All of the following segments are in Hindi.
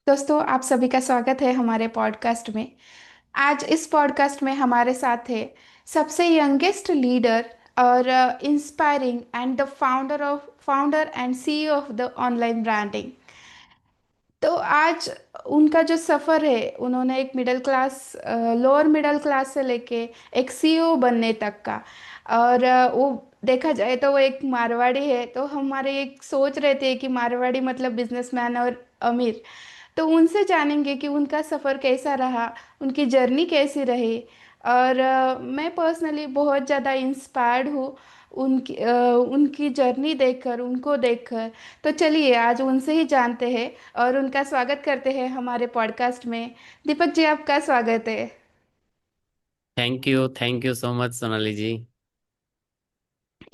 दोस्तों, आप सभी का स्वागत है हमारे पॉडकास्ट में। आज इस पॉडकास्ट में हमारे साथ है सबसे यंगेस्ट लीडर और inspiring and the founder and CEO of the online branding. तो आज उनका जो सफ़र है, उन्होंने एक middle class, lower middle class से लेके एक सीईओ बनने तक का। और वो देखा जाए तो वो एक मारवाड़ी है, तो हमारे एक सोच रहती है कि मारवाड़ी मतलब बिजनेसमैन और अमीर। तो उनसे जानेंगे कि उनका सफ़र कैसा रहा, उनकी जर्नी कैसी रही। और मैं पर्सनली बहुत ज़्यादा इंस्पायर्ड हूँ उनकी जर्नी देखकर, उनको देखकर। तो चलिए आज उनसे ही जानते हैं और उनका स्वागत करते हैं हमारे पॉडकास्ट में। दीपक जी, आपका स्वागत है। Thank you so much Sonali ji.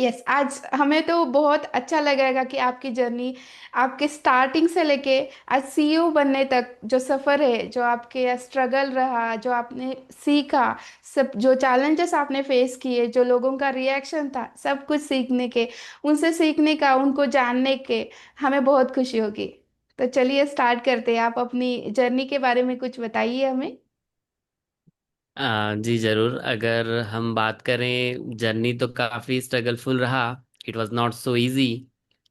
Yes, आज हमें तो बहुत अच्छा लगेगा कि आपकी जर्नी, आपके स्टार्टिंग से लेके आज सीईओ बनने तक जो सफ़र है, जो आपके स्ट्रगल रहा, जो आपने सीखा, सब जो चैलेंजेस आपने फेस किए, जो लोगों का रिएक्शन था, सब कुछ सीखने के, उनसे सीखने का, उनको जानने के हमें बहुत खुशी होगी। तो चलिए स्टार्ट करते हैं। आप अपनी जर्नी के बारे में कुछ बताइए हमें। जी जरूर। अगर हम बात करें, जर्नी तो काफ़ी स्ट्रगलफुल रहा। It was not so easy.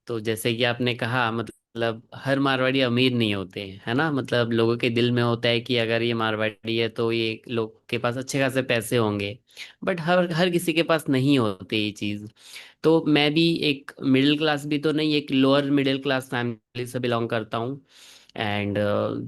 तो जैसे कि आपने कहा, मतलब हर मारवाड़ी अमीर नहीं होते, है ना। मतलब लोगों के दिल में होता है कि अगर ये मारवाड़ी है तो ये लोग के पास अच्छे खासे पैसे होंगे। बट हर हर किसी के पास नहीं होते ये चीज़। तो मैं भी एक मिडिल क्लास भी तो नहीं, एक लोअर मिडिल क्लास फैमिली से बिलोंग करता हूँ। एंड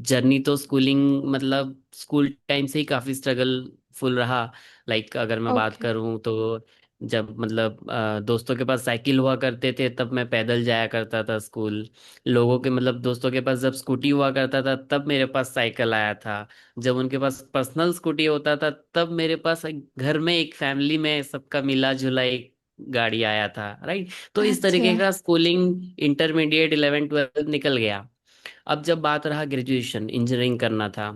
जर्नी तो स्कूलिंग, मतलब स्कूल टाइम से ही काफ़ी स्ट्रगलफुल रहा। लाइक अगर मैं बात ओके। करूँ तो जब मतलब दोस्तों के पास साइकिल हुआ करते थे तब मैं पैदल जाया करता था स्कूल। लोगों के मतलब दोस्तों के पास जब स्कूटी हुआ करता था तब मेरे पास साइकिल आया था। जब उनके पास पर्सनल स्कूटी होता था तब मेरे पास घर में एक फैमिली में सबका मिला जुला एक गाड़ी आया था, राइट। तो इस अच्छा। तरीके का स्कूलिंग, इंटरमीडिएट, 11 12 निकल गया। अब जब बात रहा ग्रेजुएशन, इंजीनियरिंग करना था,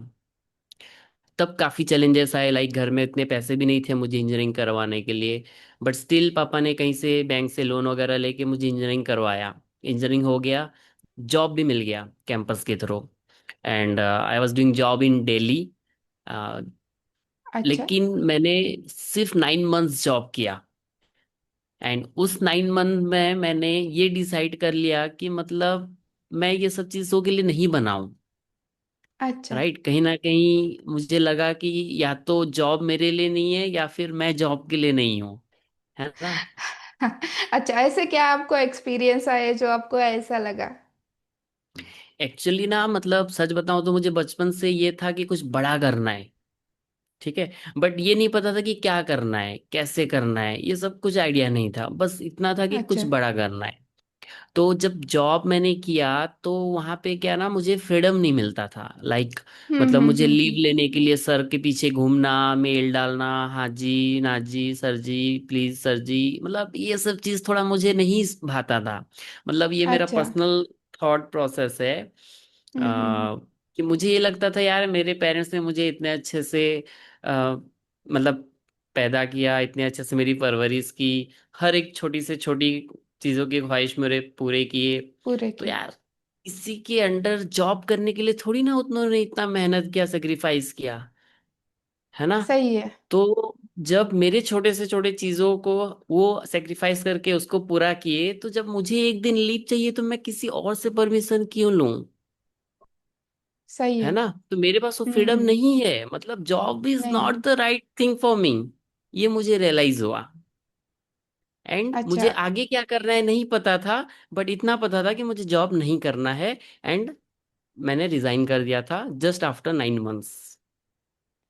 तब काफ़ी चैलेंजेस आए। लाइक घर में इतने पैसे भी नहीं थे मुझे इंजीनियरिंग करवाने के लिए। बट स्टिल पापा ने कहीं से बैंक से लोन वगैरह लेके मुझे इंजीनियरिंग करवाया। इंजीनियरिंग हो गया, जॉब भी मिल गया कैंपस के through. And I was doing job in Delhi. अच्छा। लेकिन मैंने सिर्फ 9 मंथ्स जॉब किया। एंड उस 9 मंथ में मैंने ये डिसाइड कर लिया कि मतलब मैं ये सब चीज़ों के लिए नहीं बनाऊं। अच्छा। राइट, कहीं ना कहीं मुझे लगा कि या तो जॉब मेरे लिए नहीं है या फिर मैं जॉब के लिए नहीं हूँ, है ना। अच्छा, ऐसे क्या आपको एक्सपीरियंस आया जो आपको ऐसा लगा? एक्चुअली ना, मतलब सच बताऊं तो मुझे बचपन से ये था कि कुछ बड़ा करना है। ठीक है। बट ये नहीं पता था कि क्या करना है, कैसे करना है, ये सब कुछ आइडिया नहीं था। बस इतना था कि कुछ अच्छा। बड़ा करना है। तो जब जॉब मैंने किया तो वहां पे क्या ना, मुझे फ्रीडम नहीं मिलता था। लाइक मतलब मुझे लीव हम्म। लेने के लिए सर के पीछे घूमना, मेल डालना, हाँ जी ना जी सर जी, प्लीज सर जी, मतलब ये सब चीज थोड़ा मुझे नहीं भाता था। मतलब ये मेरा अच्छा। पर्सनल थॉट प्रोसेस है। कि मुझे ये लगता था यार, मेरे पेरेंट्स ने मुझे इतने अच्छे से मतलब पैदा किया, इतने अच्छे से मेरी परवरिश की, हर एक छोटी से छोटी चीजों की ख्वाहिश मेरे पूरे किए। पूरे तो की। यार, इसी के अंडर जॉब करने के लिए थोड़ी ना उन्होंने इतना मेहनत किया, सेक्रीफाइस किया, है ना। सही है। तो जब मेरे छोटे से छोटे चीजों को वो सेक्रीफाइस करके उसको पूरा किए, तो जब मुझे एक दिन लीव चाहिए तो मैं किसी और से परमिशन क्यों लूं, सही है है। ना। तो मेरे पास वो फ्रीडम हम्म। नहीं है, मतलब जॉब इज नॉट नहीं। The right thing for me. ये मुझे रियलाइज हुआ। एंड मुझे अच्छा। आगे क्या करना है नहीं पता था। बट इतना पता था कि मुझे जॉब नहीं करना है। एंड मैंने रिजाइन कर दिया था जस्ट आफ्टर 9 मंथ्स।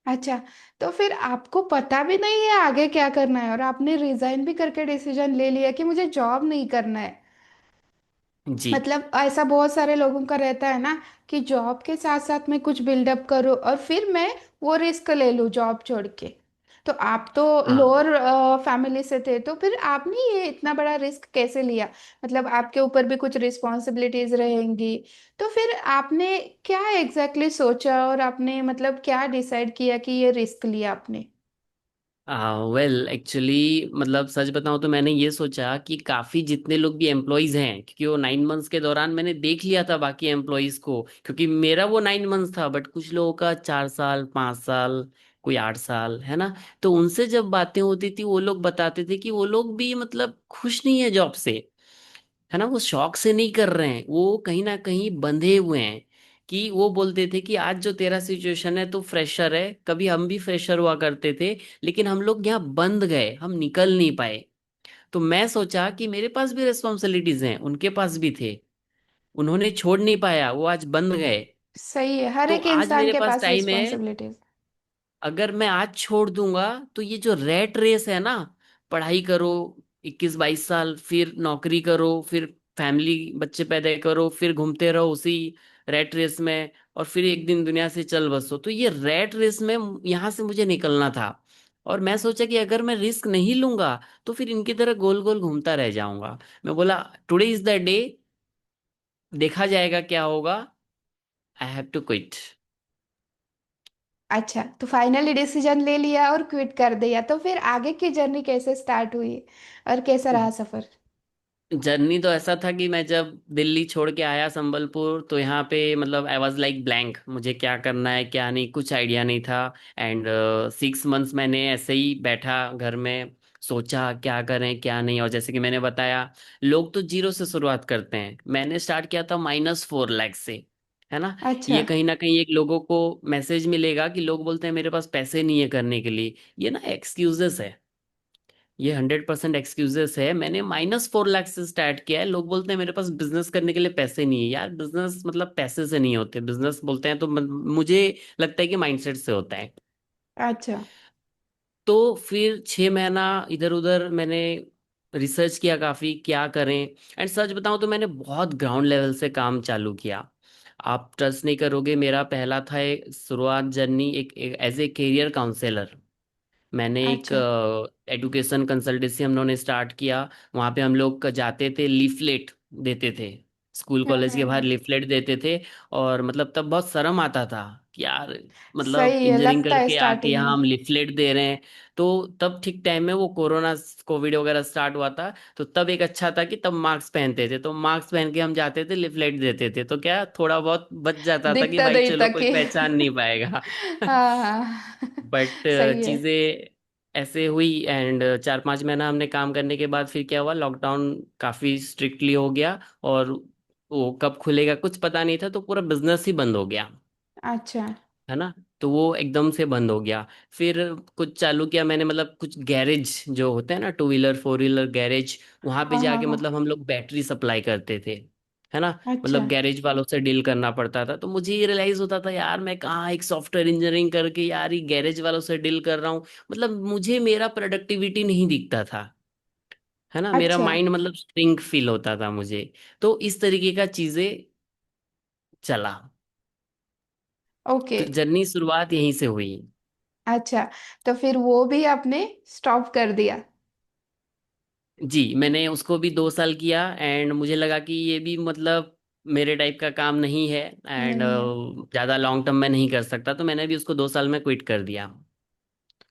अच्छा, तो फिर आपको पता भी नहीं है आगे क्या करना है और आपने रिजाइन भी करके डिसीजन ले लिया कि मुझे जॉब नहीं करना है। जी। मतलब ऐसा बहुत सारे लोगों का रहता है ना कि जॉब के साथ साथ मैं कुछ बिल्डअप करूँ और फिर मैं वो रिस्क ले लूँ जॉब छोड़ के। तो आप तो हाँ, लोअर फैमिली से थे, तो फिर आपने ये इतना बड़ा रिस्क कैसे लिया? मतलब आपके ऊपर भी कुछ रिस्पॉन्सिबिलिटीज रहेंगी। तो फिर आपने क्या एग्जैक्टली सोचा और आपने मतलब क्या डिसाइड किया कि ये रिस्क लिया आपने? वेल एक्चुअली मतलब सच बताऊं तो मैंने ये सोचा कि काफी जितने लोग भी एम्प्लॉयज हैं, क्योंकि वो 9 मंथ्स के दौरान मैंने देख लिया था बाकी एम्प्लॉयज को, क्योंकि मेरा वो 9 मंथ्स था बट कुछ लोगों का 4 साल 5 साल, कोई 8 साल, है ना। तो उनसे जब बातें होती थी वो लोग बताते थे कि वो लोग भी मतलब खुश नहीं है जॉब से, है ना। वो शौक से नहीं कर रहे हैं, वो कहीं ना कहीं बंधे हुए हैं। कि वो बोलते थे कि आज जो तेरा सिचुएशन है तो फ्रेशर है, कभी हम भी फ्रेशर हुआ करते थे, लेकिन हम लोग यहाँ बंद गए, हम निकल नहीं पाए। तो मैं सोचा कि मेरे पास भी रिस्पॉन्सिबिलिटीज हैं, उनके पास भी थे, उन्होंने छोड़ नहीं पाया, वो आज बंद गए। सही है, हर तो एक आज इंसान मेरे के पास पास टाइम है, रिस्पॉन्सिबिलिटीज। अगर मैं आज छोड़ दूंगा तो ये जो रैट रेस है ना, पढ़ाई करो 21 22 साल, फिर नौकरी करो, फिर फैमिली बच्चे पैदा करो, फिर घूमते रहो उसी रैट रेस में, और फिर एक दिन दुनिया से चल बसो, तो ये रैट रेस में यहाँ से मुझे निकलना था। और मैं सोचा कि अगर मैं रिस्क नहीं लूंगा तो फिर इनकी तरह गोल गोल घूमता रह जाऊंगा। मैं बोला टुडे इज द डे, देखा जाएगा क्या होगा, आई हैव टू क्विट। अच्छा, तो फाइनली डिसीजन ले लिया और क्विट कर दिया, तो फिर आगे की जर्नी कैसे स्टार्ट हुई और कैसा रहा सफर? जर्नी तो ऐसा था कि मैं जब दिल्ली छोड़ के आया संबलपुर, तो यहाँ पे मतलब आई वॉज लाइक ब्लैंक, मुझे क्या करना है क्या नहीं कुछ आइडिया नहीं था। एंड 6 मंथ्स मैंने ऐसे ही बैठा घर में, सोचा क्या करें क्या नहीं। और जैसे कि मैंने बताया, लोग तो जीरो से शुरुआत करते हैं, मैंने स्टार्ट किया था -4 लाख से, है ना। अच्छा। ये कहीं ना कहीं एक लोगों को मैसेज मिलेगा कि लोग बोलते हैं मेरे पास पैसे नहीं है करने के लिए, ये ना एक्सक्यूजेस है, ये 100% एक्सक्यूजेस है। मैंने -4 लाख से स्टार्ट किया है। लोग बोलते हैं मेरे पास बिजनेस करने के लिए पैसे नहीं है, यार बिजनेस मतलब पैसे से नहीं होते, बिजनेस बोलते हैं तो मुझे लगता है कि माइंडसेट से होता है। अच्छा। तो फिर 6 महीना इधर उधर मैंने रिसर्च किया काफी क्या करें। एंड सच बताऊं तो मैंने बहुत ग्राउंड लेवल से काम चालू किया। आप ट्रस्ट नहीं करोगे, मेरा पहला था एक शुरुआत जर्नी एक एज ए करियर काउंसलर। मैंने एक अच्छा। एजुकेशन कंसल्टेंसी हम लोगों ने स्टार्ट किया। वहाँ पे हम लोग जाते थे, लीफलेट देते थे, स्कूल कॉलेज के बाहर हम्म। लीफलेट देते थे। और मतलब तब बहुत शर्म आता था कि यार मतलब सही है, इंजीनियरिंग लगता है करके आके स्टार्टिंग यहाँ में। हम लीफलेट दे रहे हैं। तो तब ठीक टाइम में वो कोरोना कोविड वगैरह स्टार्ट हुआ था। तो तब एक अच्छा था कि तब मास्क पहनते थे, तो मास्क पहन के हम जाते थे लीफलेट देते थे, तो क्या थोड़ा बहुत बच जाता था कि दिखता भाई नहीं चलो था कोई कि पहचान नहीं पाएगा। हाँ हाँ। बट सही है। चीजें ऐसे हुई। एंड 4 5 महीना हमने काम करने के बाद फिर क्या हुआ, लॉकडाउन काफी स्ट्रिक्टली हो गया। और वो कब खुलेगा कुछ पता नहीं था, तो पूरा बिजनेस ही बंद हो गया, अच्छा। है ना। तो वो एकदम से बंद हो गया। फिर कुछ चालू किया मैंने, मतलब कुछ गैरेज जो होते हैं ना, 2 व्हीलर 4 व्हीलर गैरेज, वहां पे हाँ हाँ जाके हाँ। मतलब हम लोग बैटरी सप्लाई करते थे, है ना। अच्छा। मतलब गैरेज वालों से डील करना पड़ता था। तो मुझे ये रियलाइज होता था यार मैं कहाँ एक सॉफ्टवेयर इंजीनियरिंग करके यार ये गैरेज वालों से डील कर रहा हूँ, मतलब मुझे मेरा प्रोडक्टिविटी नहीं दिखता था, है ना। मेरा अच्छा। माइंड मतलब स्ट्रिंग फील होता था मुझे। तो इस तरीके का चीजें चला। ओके। तो जर्नी शुरुआत यहीं से हुई। अच्छा, तो फिर वो भी आपने स्टॉप कर दिया? जी, मैंने उसको भी 2 साल किया एंड मुझे लगा कि ये भी मतलब मेरे टाइप का काम नहीं है, एंड नहीं है। ज़्यादा लॉन्ग टर्म में नहीं कर सकता, तो मैंने भी उसको 2 साल में क्विट कर दिया।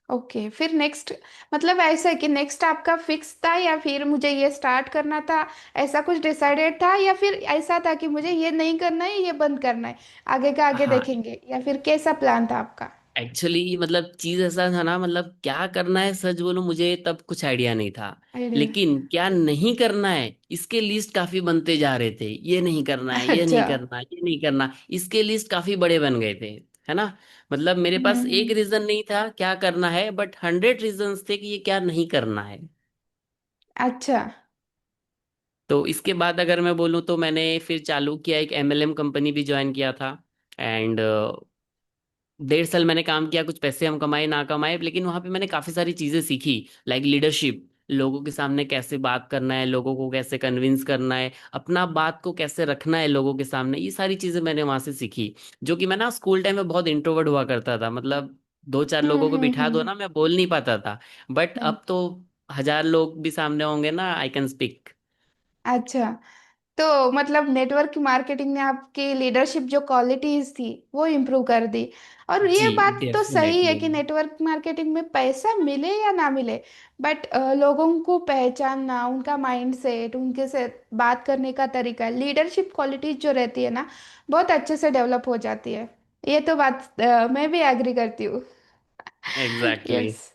ओके, फिर नेक्स्ट, मतलब ऐसा है कि नेक्स्ट आपका फिक्स था या फिर मुझे ये स्टार्ट करना था, ऐसा कुछ डिसाइडेड था, या फिर ऐसा था कि मुझे ये नहीं करना है, ये बंद करना है, आगे का आगे हाँ, देखेंगे, या फिर कैसा प्लान था आपका? एक्चुअली मतलब चीज़ ऐसा था ना, मतलब क्या करना है सच बोलूं मुझे तब कुछ आइडिया नहीं था। आइडिया। लेकिन क्या नहीं करना है इसके लिस्ट काफ़ी बनते जा रहे थे, ये नहीं करना है ये अच्छा। नहीं करना ये नहीं करना, इसके लिस्ट काफ़ी बड़े बन गए थे, है ना। मतलब मेरे पास एक हम्म। रीजन नहीं था क्या करना है, बट 100 रीजन्स थे कि ये क्या नहीं करना है। अच्छा। तो इसके बाद अगर मैं बोलूँ तो मैंने फिर चालू किया, एक MLM कंपनी भी ज्वाइन किया था। एंड 1.5 साल मैंने काम किया, कुछ पैसे हम कमाए ना कमाए, लेकिन वहां पे मैंने काफी सारी चीजें सीखी, लाइक लीडरशिप, लोगों के सामने कैसे बात करना है, लोगों को कैसे कन्विंस करना है, अपना बात को कैसे रखना है लोगों के सामने, ये सारी चीजें मैंने वहां से सीखी। जो कि मैं ना स्कूल टाइम में बहुत इंट्रोवर्ट हुआ करता था, मतलब 2 4 लोगों को बिठा दो हम्म। ना मैं बोल नहीं पाता था। बट नहीं। अब तो 1000 लोग भी सामने होंगे ना, आई कैन स्पीक। अच्छा, तो मतलब नेटवर्क मार्केटिंग ने आपकी लीडरशिप जो क्वालिटीज थी वो इम्प्रूव कर दी। और जी ये बात तो सही है डेफिनेटली। कि नेटवर्क मार्केटिंग में पैसा मिले या ना मिले, बट लोगों को पहचानना, उनका माइंडसेट, उनके से बात करने का तरीका, लीडरशिप क्वालिटीज जो रहती है ना, बहुत अच्छे से डेवलप हो जाती है। ये तो बात मैं भी एग्री करती हूँ। एग्जैक्टली। यस।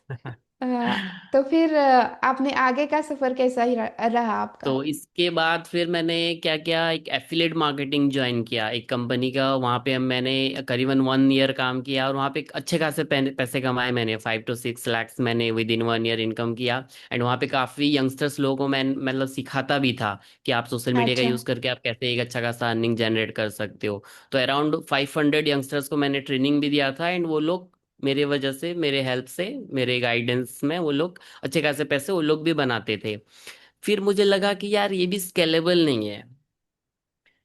तो फिर आपने आगे का सफर कैसा ही रहा आपका? तो इसके बाद फिर मैंने क्या किया, एक एफिलिएट मार्केटिंग ज्वाइन किया एक कंपनी का। वहाँ पे हम मैंने करीबन 1 ईयर काम किया, और वहाँ पे अच्छे खासे पैसे कमाए मैंने। 5 to 6 lakhs मैंने विद इन 1 ईयर इनकम किया। एंड वहाँ पे काफ़ी यंगस्टर्स लोगों को मैं मतलब सिखाता भी था कि आप सोशल मीडिया का अच्छा। यूज़ करके आप कैसे एक अच्छा खासा अर्निंग जनरेट कर सकते हो। तो अराउंड 500 यंगस्टर्स को मैंने ट्रेनिंग भी दिया था, एंड वो लोग मेरे वजह से, मेरे हेल्प से, मेरे गाइडेंस में वो लोग अच्छे खासे पैसे वो लोग भी बनाते थे। फिर मुझे लगा कि यार ये भी स्केलेबल नहीं है।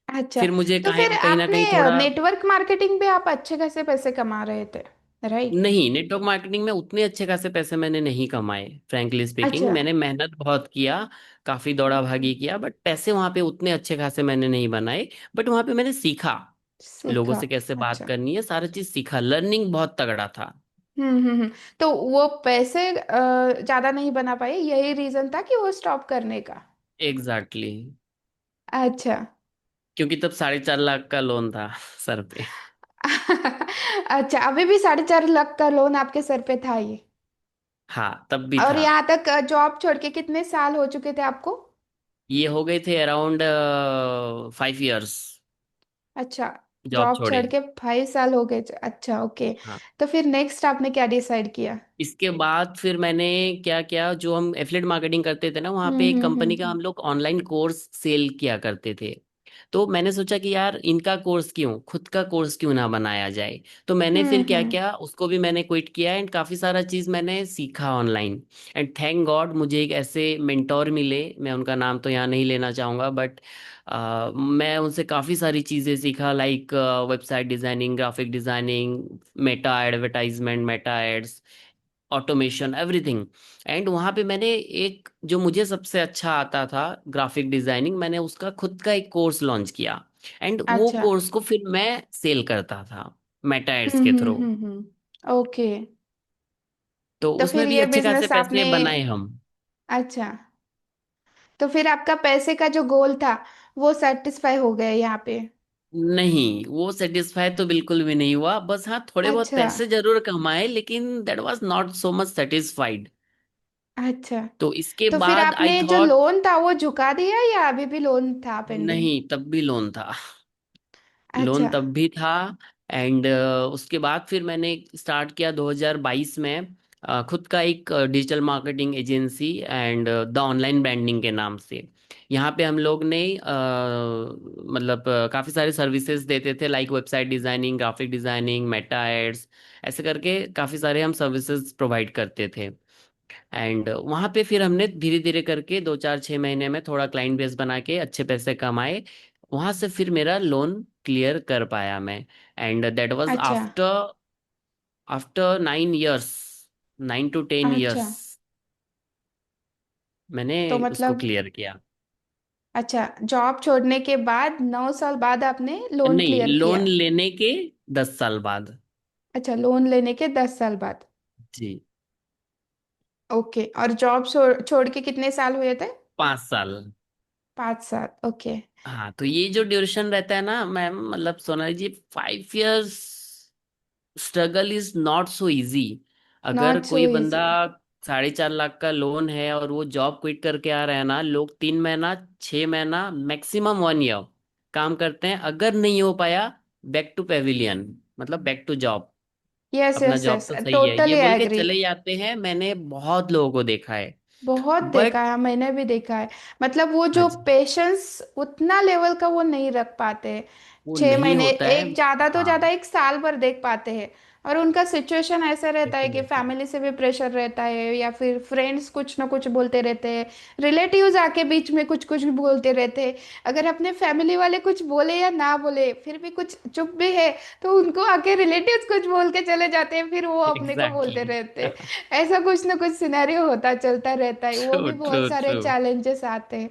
अच्छा, फिर मुझे तो फिर कहीं ना आपने कहीं थोड़ा। नेटवर्क मार्केटिंग पे आप अच्छे खासे पैसे कमा रहे थे, राइट? नहीं, नेटवर्क मार्केटिंग में उतने अच्छे खासे पैसे मैंने नहीं कमाए, फ्रैंकली स्पीकिंग। अच्छा। मैंने मेहनत बहुत किया, काफी दौड़ा भागी किया, बट पैसे वहां पे उतने अच्छे खासे मैंने नहीं बनाए। बट वहां पे मैंने सीखा लोगों सीखा। से कैसे बात अच्छा। करनी है, सारा चीज सीखा। लर्निंग बहुत तगड़ा था। तो वो पैसे ज्यादा नहीं बना पाए, यही रीजन था कि वो स्टॉप करने का? Exactly exactly. अच्छा। क्योंकि तब 4.5 लाख का लोन था सर पे। अच्छा, अभी भी 4.5 लाख का लोन आपके सर पे था ये? हाँ, तब भी और था। यहाँ तक जॉब छोड़ के कितने साल हो चुके थे आपको? ये हो गए थे अराउंड 5 years अच्छा, जॉब जॉब छोड़े। छोड़ के 5 साल हो गए। अच्छा, ओके। हाँ। तो फिर नेक्स्ट आपने क्या डिसाइड किया? इसके बाद फिर मैंने क्या किया, जो हम एफिलेट मार्केटिंग करते थे ना, वहाँ पे एक कंपनी का हम लोग ऑनलाइन कोर्स सेल किया करते थे। तो मैंने सोचा कि यार इनका कोर्स क्यों, खुद का कोर्स क्यों ना बनाया जाए। तो मैंने फिर क्या हम्म। किया, उसको भी मैंने क्विट किया, एंड काफ़ी सारा चीज़ मैंने सीखा ऑनलाइन। एंड थैंक गॉड मुझे एक ऐसे मेंटोर मिले, मैं उनका नाम तो यहाँ नहीं लेना चाहूँगा, बट मैं उनसे काफ़ी सारी चीज़ें सीखा, like website designing, graphic designing, Meta advertisement, Meta ads, automation, everything. And वहाँ पे मैंने एक, जो मुझे सबसे अच्छा आता था, ग्राफिक डिजाइनिंग, मैंने उसका खुद का एक कोर्स लॉन्च किया। एंड वो अच्छा। कोर्स को फिर मैं सेल करता था मेटा एड्स के थ्रू। ओके। तो तो उसमें फिर भी ये अच्छे खासे बिजनेस पैसे आपने, बनाए हम। अच्छा, तो फिर आपका पैसे का जो गोल था वो सेटिस्फाई हो गया यहाँ पे? नहीं, वो सेटिस्फाई तो बिल्कुल भी नहीं हुआ। बस हाँ, थोड़े बहुत अच्छा। पैसे जरूर कमाए, लेकिन that was not so much satisfied. अच्छा, तो इसके तो फिर बाद आई आपने जो थॉट। लोन था वो चुका दिया या अभी भी लोन था पेंडिंग? नहीं, तब भी लोन था। लोन अच्छा। तब भी था। एंड उसके बाद फिर मैंने स्टार्ट किया 2022 में खुद का एक digital marketing agency, and the online branding के नाम से। यहाँ पे हम लोग ने मतलब काफ़ी सारे सर्विसेज देते थे, like website designing, graphic designing, Meta ads, ऐसे करके काफ़ी सारे हम सर्विसेज प्रोवाइड करते थे। एंड वहाँ पे फिर हमने धीरे धीरे करके 2 4 6 महीने में थोड़ा क्लाइंट बेस बना के अच्छे पैसे कमाए। वहाँ से फिर मेरा लोन क्लियर कर पाया मैं। एंड दैट वाज अच्छा। After after 9 years, 9 to 10 years अच्छा, मैंने तो उसको मतलब, क्लियर किया। अच्छा, जॉब छोड़ने के बाद 9 साल बाद आपने लोन नहीं, क्लियर लोन किया? लेने के 10 साल बाद। अच्छा, लोन लेने के 10 साल बाद। जी। ओके, और जॉब छोड़ के कितने साल हुए थे? 5 साल। 5 साल, ओके। हाँ, तो ये जो ड्यूरेशन रहता है ना मैम, मतलब सोनाली जी, 5 years struggle is not so easy. अगर नॉट सो कोई बंदा इजी। 4.5 लाख का लोन है और वो जॉब क्विट करके आ रहा है ना, लोग 3 महीना, 6 महीना, मैक्सिमम 1 ईयर काम करते हैं। अगर नहीं हो पाया, बैक टू पेविलियन, मतलब बैक टू जॉब। यस, अपना यस, जॉब यस, तो सही है ये टोटली बोल के एग्री। चले जाते हैं। मैंने बहुत लोगों को देखा है। बहुत देखा बट है, मैंने भी देखा है। मतलब वो हाँ जो जी, पेशेंस उतना लेवल का वो नहीं रख पाते। वो छह नहीं महीने होता है। एक ज्यादा तो ज्यादा हाँ, 1 साल भर देख पाते हैं। और उनका सिचुएशन ऐसा रहता है कि डेफिनेटली। फैमिली से भी प्रेशर रहता है, या फिर फ्रेंड्स कुछ ना कुछ बोलते रहते हैं, रिलेटिव्स आके बीच में कुछ कुछ बोलते रहते हैं। अगर अपने फैमिली वाले कुछ बोले या ना बोले, फिर भी कुछ चुप भी है, तो उनको आके रिलेटिव्स कुछ बोल के चले जाते हैं, फिर वो अपने को बोलते एग्जैक्टली। रहते हैं। ऐसा कुछ ना कुछ सिनेरियो होता चलता रहता है, वो ट्रू भी ट्रू बहुत सारे ट्रू। चैलेंजेस आते हैं।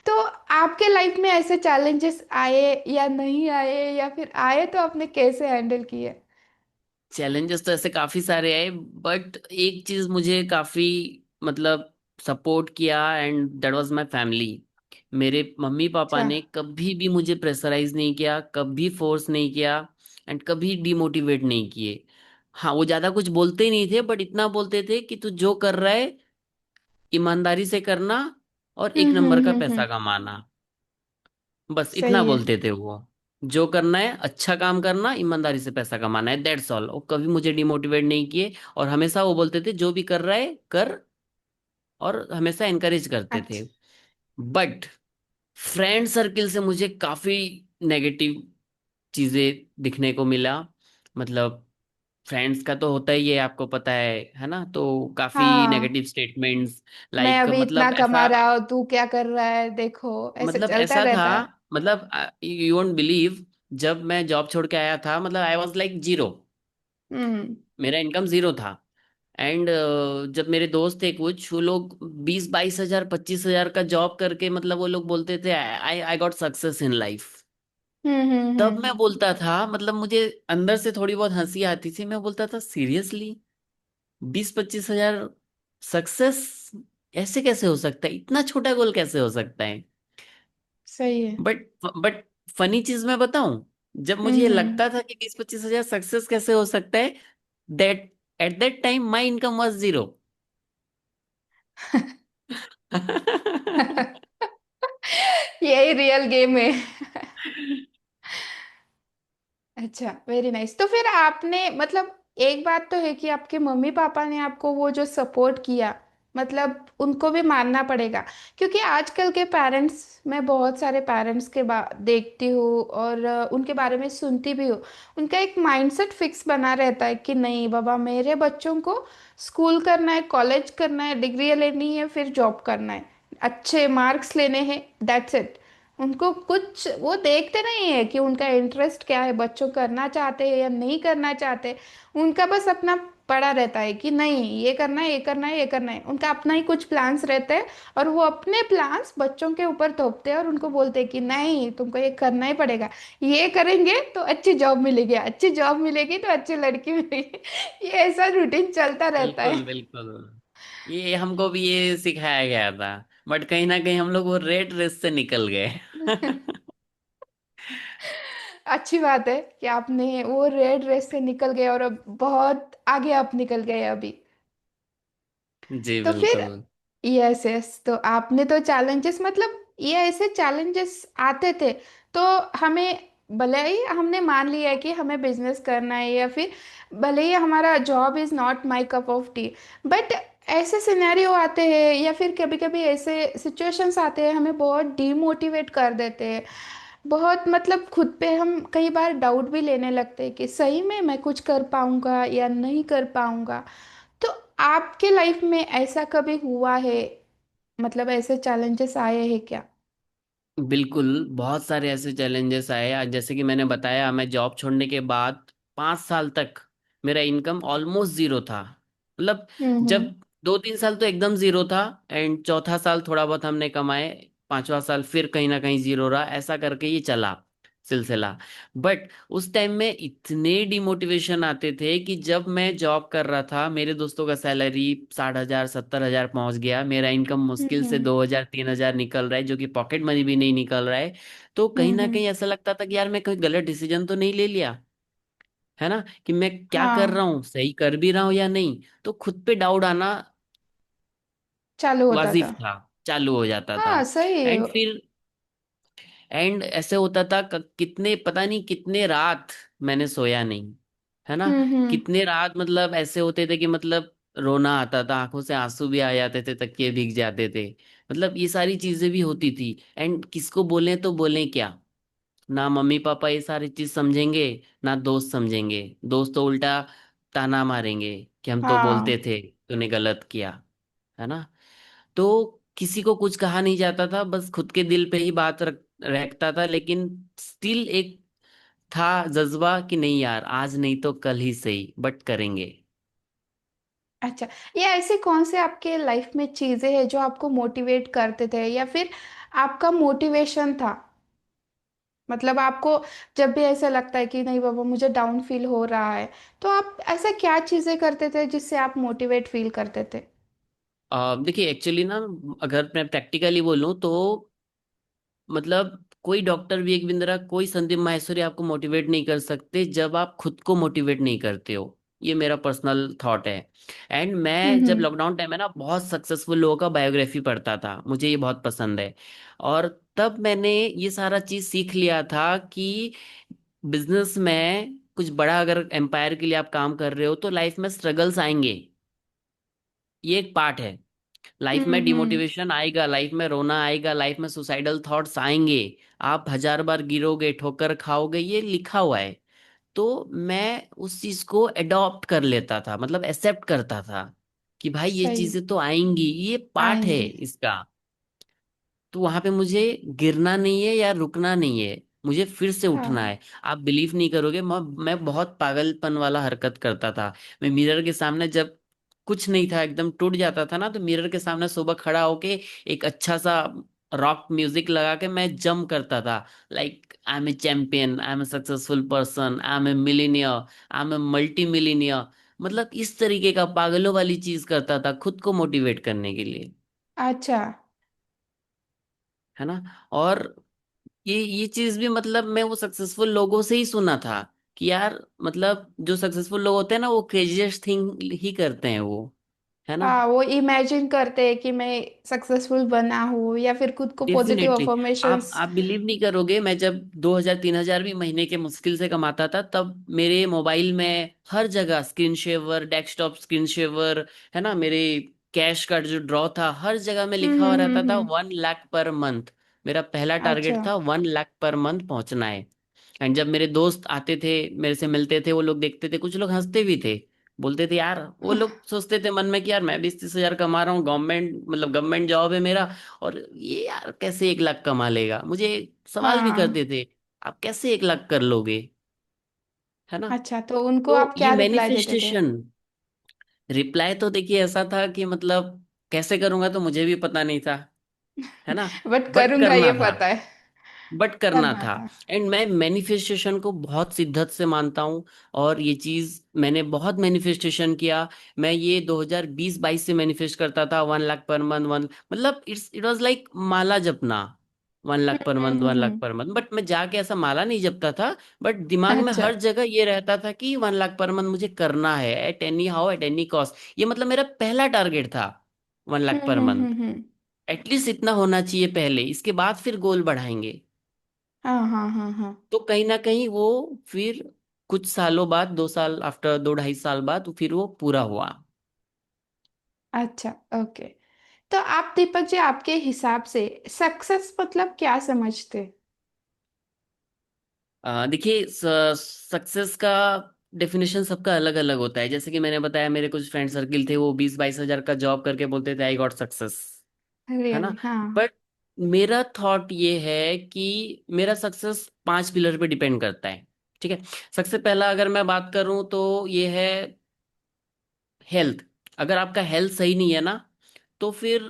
तो आपके लाइफ में ऐसे चैलेंजेस आए या नहीं आए, या फिर आए तो आपने कैसे हैंडल किए? चैलेंजेस तो ऐसे काफी सारे आए, बट एक चीज मुझे काफी मतलब सपोर्ट किया, and that was my family. मेरे मम्मी पापा अच्छा। ने कभी भी मुझे प्रेशराइज नहीं किया, कभी फोर्स नहीं किया, एंड कभी डिमोटिवेट नहीं किए। हाँ, वो ज्यादा कुछ बोलते ही नहीं थे, बट इतना बोलते थे कि तू जो कर रहा है ईमानदारी से करना, और एक नंबर का पैसा हम्म। कमाना। बस इतना सही है। बोलते थे वो। जो करना है अच्छा काम करना, ईमानदारी से पैसा कमाना है, दैट्स ऑल। वो कभी मुझे डिमोटिवेट नहीं किए, और हमेशा वो बोलते थे जो भी कर रहा है कर, और हमेशा एनकरेज करते थे। अच्छा। बट फ्रेंड सर्किल से मुझे काफी नेगेटिव चीजें दिखने को मिला। मतलब फ्रेंड्स का तो होता ही है, आपको पता है ना? तो काफी हाँ, नेगेटिव स्टेटमेंट्स, मैं लाइक अभी इतना मतलब कमा ऐसा, रहा हूँ, तू क्या कर रहा है, देखो, ऐसे मतलब चलता ऐसा था, रहता है। मतलब यू वोंट बिलीव, जब मैं जॉब छोड़ के आया था, मतलब आई वाज लाइक जीरो। हम्म मेरा इनकम जीरो था। एंड जब मेरे दोस्त थे कुछ, वो लोग 20-22 हजार 25 हजार का जॉब करके, मतलब वो लोग बोलते थे I I got success in life. तब हम्म। मैं बोलता था, मतलब मुझे अंदर से थोड़ी बहुत हंसी आती थी, मैं बोलता था सीरियसली 20-25 हजार सक्सेस ऐसे कैसे हो सकता है? इतना छोटा गोल कैसे हो सकता है? सही है। बट बट फनी चीज मैं बताऊं, जब मुझे ये हम्म। लगता था कि 20-25 हजार सक्सेस कैसे हो सकता है, that at that time my income was zero. यही रियल गेम है। अच्छा, वेरी नाइस। तो फिर आपने मतलब, एक बात तो है कि आपके मम्मी पापा ने आपको वो जो सपोर्ट किया, मतलब उनको भी मानना पड़ेगा। क्योंकि आजकल के पेरेंट्स, मैं बहुत सारे पेरेंट्स के देखती हूँ और उनके बारे में सुनती भी हूँ। उनका एक माइंडसेट फिक्स बना रहता है कि नहीं बाबा, मेरे बच्चों को स्कूल करना है, कॉलेज करना है, डिग्री लेनी है, फिर जॉब करना है, अच्छे मार्क्स लेने हैं, दैट्स इट। उनको कुछ वो देखते नहीं है कि उनका इंटरेस्ट क्या है, बच्चों करना चाहते हैं या नहीं करना चाहते। उनका बस अपना पड़ा रहता है कि नहीं, ये करना है, ये करना है, ये करना है। उनका अपना ही कुछ प्लान्स रहते हैं, और वो अपने प्लान्स बच्चों के ऊपर थोपते हैं और उनको बोलते हैं कि नहीं, तुमको ये करना ही पड़ेगा। ये करेंगे तो अच्छी जॉब मिलेगी, अच्छी जॉब मिलेगी तो अच्छी लड़की मिलेगी। ये ऐसा रूटीन चलता रहता है। बिल्कुल बिल्कुल, ये हमको भी ये सिखाया गया था, बट कहीं ना कहीं हम लोग वो रेट रेस से निकल गए। अच्छी बात है कि आपने वो रेड रेस से निकल गए और अब बहुत आगे आप निकल गए अभी। जी तो फिर, बिल्कुल। यस यस, तो आपने तो चैलेंजेस, मतलब ये ऐसे चैलेंजेस आते थे, तो हमें, भले ही हमने मान लिया है कि हमें बिजनेस करना है, या फिर भले ही हमारा job is not my cup of T, but ऐसे सिनेरियो आते हैं या फिर कभी कभी ऐसे सिचुएशंस आते हैं, हमें बहुत डीमोटिवेट कर देते हैं। बहुत मतलब खुद पे हम कई बार डाउट भी लेने लगते हैं कि सही में मैं कुछ कर पाऊंगा या नहीं कर पाऊंगा। तो आपके लाइफ में ऐसा कभी हुआ है, मतलब ऐसे चैलेंजेस आए हैं क्या? बिल्कुल, बहुत सारे ऐसे चैलेंजेस आए। आज जैसे कि मैंने बताया, मैं जॉब छोड़ने के बाद 5 साल तक मेरा इनकम ऑलमोस्ट जीरो था। मतलब हम्म। जब 2-3 साल तो एकदम जीरो था, एंड चौथा साल थोड़ा बहुत हमने कमाए, पांचवा साल फिर कहीं ना कहीं जीरो रहा, ऐसा करके ये चला सिलसिला। बट उस टाइम में इतने डिमोटिवेशन आते थे कि जब मैं जॉब कर रहा था, मेरे दोस्तों का सैलरी 60 हजार 70 हजार पहुंच गया, मेरा इनकम मुश्किल से हम्म 2 हजार 3 हजार निकल रहा है, जो कि पॉकेट मनी भी नहीं निकल रहा है। तो कहीं ना हम्म। कहीं ऐसा लगता था कि यार मैं कोई गलत डिसीजन तो नहीं ले लिया है ना, कि मैं क्या कर रहा हाँ, हूँ, सही कर भी रहा हूँ या नहीं। तो खुद पे डाउट आना चालू होता था। वाजिब था, चालू हो जाता था। हाँ सही है। एंड फिर एंड ऐसे होता था, कितने पता नहीं कितने रात मैंने सोया नहीं, है ना? हम्म। कितने रात, मतलब ऐसे होते थे कि मतलब रोना आता था, आंखों से आंसू भी आ जाते थे, तकिए भीग जाते थे। मतलब ये सारी चीजें भी होती थी। एंड किसको बोलें तो बोलें क्या? ना मम्मी पापा ये सारी चीज समझेंगे, ना दोस्त समझेंगे। दोस्त तो उल्टा ताना मारेंगे कि हम तो बोलते हाँ। थे तूने गलत किया, है ना? तो किसी को कुछ कहा नहीं जाता था, बस खुद के दिल पे ही बात रखता था। लेकिन स्टिल एक था जज्बा कि नहीं यार, आज नहीं तो कल ही सही, बट करेंगे। अच्छा, ये ऐसे कौन से आपके लाइफ में चीजें हैं जो आपको मोटिवेट करते थे, या फिर आपका मोटिवेशन था? मतलब आपको जब भी ऐसा लगता है कि नहीं बाबा मुझे डाउन फील हो रहा है, तो आप ऐसा क्या चीजें करते थे जिससे आप मोटिवेट फील करते थे? देखिए एक्चुअली ना, अगर मैं प्रैक्टिकली बोलूँ तो मतलब कोई डॉक्टर विवेक बिंद्रा, कोई संदीप माहेश्वरी आपको मोटिवेट नहीं कर सकते जब आप खुद को मोटिवेट नहीं करते हो। ये मेरा पर्सनल थॉट है। एंड मैं जब हम्म। लॉकडाउन टाइम में ना बहुत सक्सेसफुल लोगों का बायोग्राफी पढ़ता था, मुझे ये बहुत पसंद है। और तब मैंने ये सारा चीज सीख लिया था कि बिजनेस में कुछ बड़ा अगर एम्पायर के लिए आप काम कर रहे हो तो लाइफ में स्ट्रगल्स आएंगे। ये एक पार्ट है। लाइफ में हम्म। डिमोटिवेशन आएगा, लाइफ में रोना आएगा, लाइफ में सुसाइडल थॉट्स आएंगे। आप 1000 बार गिरोगे, ठोकर खाओगे, ये लिखा हुआ है। तो मैं उस चीज को एडॉप्ट कर लेता था, मतलब एक्सेप्ट करता था कि भाई ये सही। चीजें तो आएंगी, ये पार्ट है आएंगी। इसका। तो वहां पे मुझे गिरना नहीं है या रुकना नहीं है, मुझे फिर से उठना हाँ। है। आप बिलीव नहीं करोगे, मैं बहुत पागलपन वाला हरकत करता था। मैं मिरर के सामने जब कुछ नहीं था, एकदम टूट जाता था ना, तो मिरर के सामने सुबह खड़ा होके एक अच्छा सा रॉक म्यूजिक लगा के मैं जंप करता था। Like I am a champion, I am a successful person, I am a millionaire, I am a multi millionaire. मतलब इस तरीके का पागलों वाली चीज करता था खुद को मोटिवेट करने के लिए। अच्छा। है ना। और ये चीज भी मतलब मैं वो सक्सेसफुल लोगों से ही सुना था कि यार मतलब जो सक्सेसफुल लोग होते हैं ना, वो क्रेजियस्ट थिंग ही करते हैं वो। है ना। हाँ, वो इमेजिन करते हैं कि मैं सक्सेसफुल बना हूँ, या फिर खुद को पॉजिटिव डेफिनेटली। अफर्मेशंस। आप बिलीव नहीं करोगे, मैं जब 2000 3000 भी महीने के मुश्किल से कमाता था, तब मेरे मोबाइल में हर जगह screen shaver, desktop screen shaver, है ना, मेरे कैश का जो ड्रॉ था हर जगह में लिखा हुआ रहता था 1 लाख पर मंथ। मेरा पहला अच्छा। टारगेट था 1 लाख पर मंथ पहुंचना है। एंड जब मेरे दोस्त आते थे, मेरे से मिलते थे, वो लोग देखते थे, कुछ लोग हंसते भी थे, बोलते थे यार, वो लोग सोचते थे मन में कि यार मैं 20 30 हजार कमा रहा हूँ, गवर्नमेंट मतलब गवर्नमेंट जॉब है मेरा, और ये यार कैसे 1 लाख कमा लेगा। मुझे सवाल भी हाँ। करते थे, आप कैसे 1 लाख कर लोगे। है ना। अच्छा, तो उनको तो आप ये क्या रिप्लाई देते थे? मैनिफेस्टेशन, रिप्लाई तो देखिए ऐसा था कि मतलब कैसे करूंगा तो मुझे भी पता नहीं था। है ना। बट बट करूंगा ये करना था, पता है। बट करना करना था। था। एंड मैं मैनिफेस्टेशन को बहुत शिद्दत से मानता हूँ। और ये चीज मैंने बहुत मैनिफेस्टेशन किया। मैं ये 2020 22 से मैनिफेस्ट करता था 1 लाख पर मंथ, वन मतलब इट वाज लाइक माला जपना। 1 lakh per month, one lakh hmm. Per month but मैं जाके ऐसा माला नहीं जपता था। बट दिमाग में अच्छा। हर जगह ये रहता था कि 1 लाख पर मंथ मुझे करना है, at any how, at any cost. ये मतलब मेरा पहला टारगेट था, 1 लाख पर मंथ। हम्म। एटलीस्ट इतना होना चाहिए पहले, इसके बाद फिर गोल बढ़ाएंगे। हाँ हाँ हाँ हाँ। तो कहीं ना कहीं वो फिर कुछ सालों बाद, 2 साल आफ्टर, 2 2.5 साल बाद फिर वो पूरा हुआ। अच्छा। ओके। तो आप दीपक जी, आपके हिसाब से सक्सेस मतलब क्या समझते? देखिए, सक्सेस का डेफिनेशन सबका अलग अलग होता है। जैसे कि मैंने बताया, मेरे कुछ फ्रेंड सर्किल थे, वो 20 22 हजार का जॉब करके बोलते थे आई गॉट सक्सेस। है ना। रियली? हाँ। बट मेरा थॉट ये है कि मेरा सक्सेस 5 पिलर पे डिपेंड करता है। ठीक है। सबसे पहला अगर मैं बात करूं तो ये है हेल्थ। अगर आपका हेल्थ सही नहीं है ना, तो फिर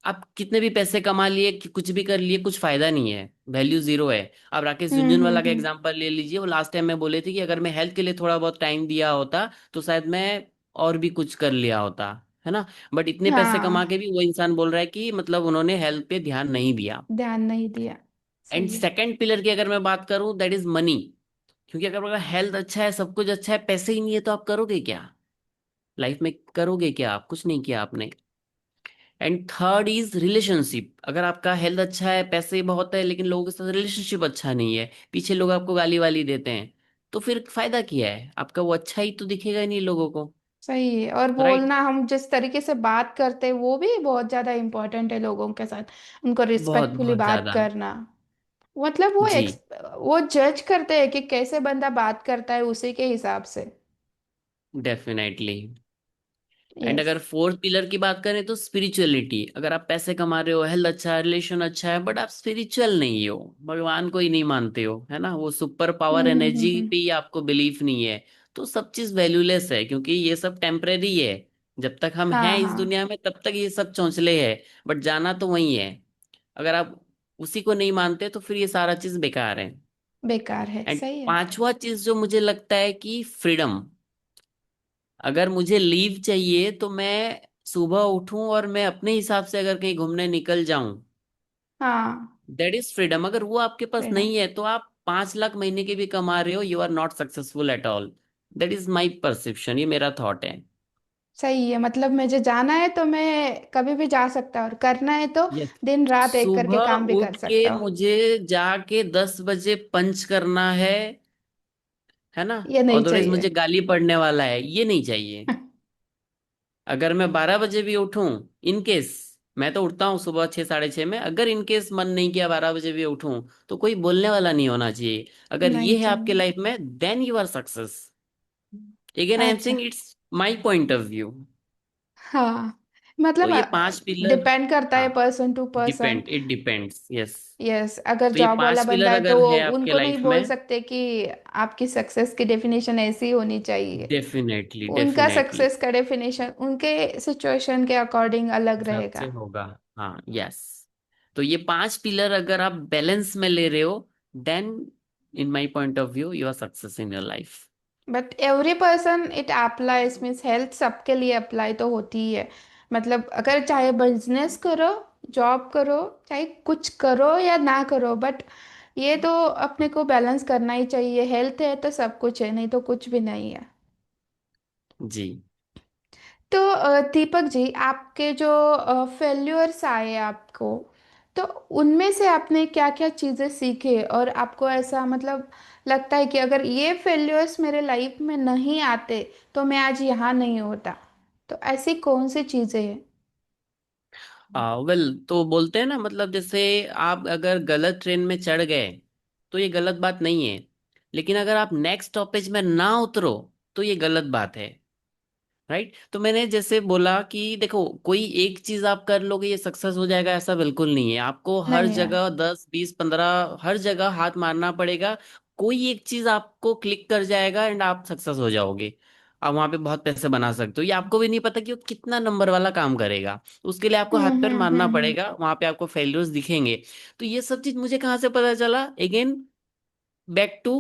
आप कितने भी पैसे कमा लिए कि कुछ भी कर लिए, कुछ फायदा नहीं है, वैल्यू जीरो है। आप राकेश झुनझुनवाला का हम्म। एग्जांपल ले लीजिए, वो लास्ट टाइम में बोले थे कि अगर मैं हेल्थ के लिए थोड़ा बहुत टाइम दिया होता तो शायद मैं और भी कुछ कर लिया होता। है ना। बट इतने पैसे कमा के हाँ। भी वो इंसान बोल रहा है कि मतलब उन्होंने हेल्थ पे ध्यान नहीं दिया। ध्यान नहीं दिया। एंड सही है। सेकेंड पिलर की अगर मैं बात करूं, दैट इज मनी। क्योंकि अगर आपका हेल्थ अच्छा है, सब कुछ अच्छा है, पैसे ही नहीं है, तो आप करोगे क्या लाइफ में, करोगे क्या, आप कुछ नहीं किया आपने। And third is relationship. अगर आपका हेल्थ अच्छा है, पैसे बहुत है, लेकिन लोगों के साथ रिलेशनशिप अच्छा नहीं है, पीछे लोग आपको गाली वाली देते हैं, तो फिर फायदा क्या है आपका, वो अच्छा ही तो दिखेगा ही नहीं लोगों को। सही है। और राइट। बोलना, हम जिस तरीके से बात करते हैं वो भी बहुत ज्यादा इम्पोर्टेंट है लोगों के साथ। उनको बहुत रिस्पेक्टफुली बहुत बात ज्यादा। करना। मतलब जी। वो जज करते हैं कि कैसे बंदा बात करता है, उसी के हिसाब से। डेफिनेटली। And yes. अगर फोर्थ पिलर की बात करें तो स्पिरिचुअलिटी। अगर आप पैसे कमा रहे हो, हेल्थ अच्छा है, रिलेशन अच्छा है, बट आप स्पिरिचुअल नहीं हो, भगवान को ही नहीं मानते हो, है ना, वो सुपर पावर एनर्जी हम्म। पे ही आपको बिलीफ नहीं है, तो सब चीज वैल्यूलेस है, क्योंकि ये सब टेम्परेरी है। जब तक हम हैं हाँ इस हाँ। दुनिया में तब तक ये सब चौंचले है, बट जाना तो वही है। अगर आप उसी को नहीं मानते तो फिर ये सारा चीज बेकार है। बेकार है, एंड सही है। पांचवा चीज जो मुझे लगता है कि फ्रीडम। अगर मुझे लीव चाहिए तो मैं सुबह उठूं और मैं अपने हिसाब से अगर कहीं घूमने निकल जाऊं, हाँ। That is freedom. अगर वो आपके पास फ्रीडम। नहीं है तो आप 5 लाख महीने के भी कमा रहे हो, you are not successful at all. That is my perception, ये मेरा थॉट है। सही है, मतलब मुझे जाना है तो मैं कभी भी जा सकता हूँ, और करना है तो यस। दिन रात एक करके सुबह काम भी कर उठ के सकता हूँ। मुझे जाके 10 बजे पंच करना है ना? ये नहीं अदरवाइज चाहिए। मुझे गाली पड़ने वाला है, ये नहीं चाहिए। अगर मैं 12 बजे भी उठूं, इन केस, मैं तो उठता हूँ सुबह 6 साढ़े 6 में, अगर इन केस मन नहीं किया 12 बजे भी उठूं, तो कोई बोलने वाला नहीं होना चाहिए। अगर ये नहीं है आपके चाहिए। लाइफ में, then you are success. Again I am अच्छा। Saying it's my point of view. हाँ, तो मतलब ये 5 पिलर। डिपेंड करता है हाँ, person to person. It depends, yes. Yes, अगर तो ये जॉब वाला पांच बंदा पिलर है तो अगर है आपके उनको नहीं लाइफ बोल में, सकते कि आपकी सक्सेस की डेफिनेशन ऐसी होनी चाहिए। डेफिनेटली उनका डेफिनेटली सक्सेस का डेफिनेशन उनके सिचुएशन के अकॉर्डिंग अलग हिसाब से रहेगा। होगा। हाँ, यस। तो ये 5 पिलर अगर आप बैलेंस में ले रहे हो, then in my point of view you are success in your life. But every person it applies, means health सबके लिए अप्लाई तो होती ही है। मतलब अगर चाहे बिजनेस करो, जॉब करो, चाहे कुछ करो या ना करो, बट ये तो अपने को बैलेंस करना ही चाहिए। हेल्थ है तो सब कुछ है, नहीं तो कुछ भी नहीं है। जी। तो दीपक जी, आपके जो फेल्यूर्स आए आपको, तो उनमें से आपने क्या क्या चीज़ें सीखे, और आपको ऐसा मतलब लगता है कि अगर ये फेल्यूर्स मेरे लाइफ में नहीं आते तो मैं आज यहाँ नहीं होता, तो ऐसी कौन सी चीज़ें हैं? वेल, तो बोलते हैं ना, मतलब जैसे आप अगर गलत ट्रेन में चढ़ गए तो ये गलत बात नहीं है, लेकिन अगर आप नेक्स्ट स्टॉपेज में ना उतरो तो ये गलत बात है। राइट? तो मैंने जैसे बोला कि देखो, कोई एक चीज आप कर लोगे ये सक्सेस हो जाएगा, ऐसा बिल्कुल नहीं है। आपको हर नहीं है। जगह 10 20 15 हर जगह हाथ मारना पड़ेगा। कोई एक चीज आपको क्लिक कर जाएगा एंड आप सक्सेस हो जाओगे। आप वहां पे बहुत पैसे बना सकते हो, ये आपको भी नहीं पता कि वो कितना नंबर वाला काम करेगा। उसके लिए आपको हाथ पैर मारना हम्म। पड़ेगा, वहां पे आपको फेल्यूर्स दिखेंगे। तो ये सब चीज मुझे कहाँ से पता चला? Again, back to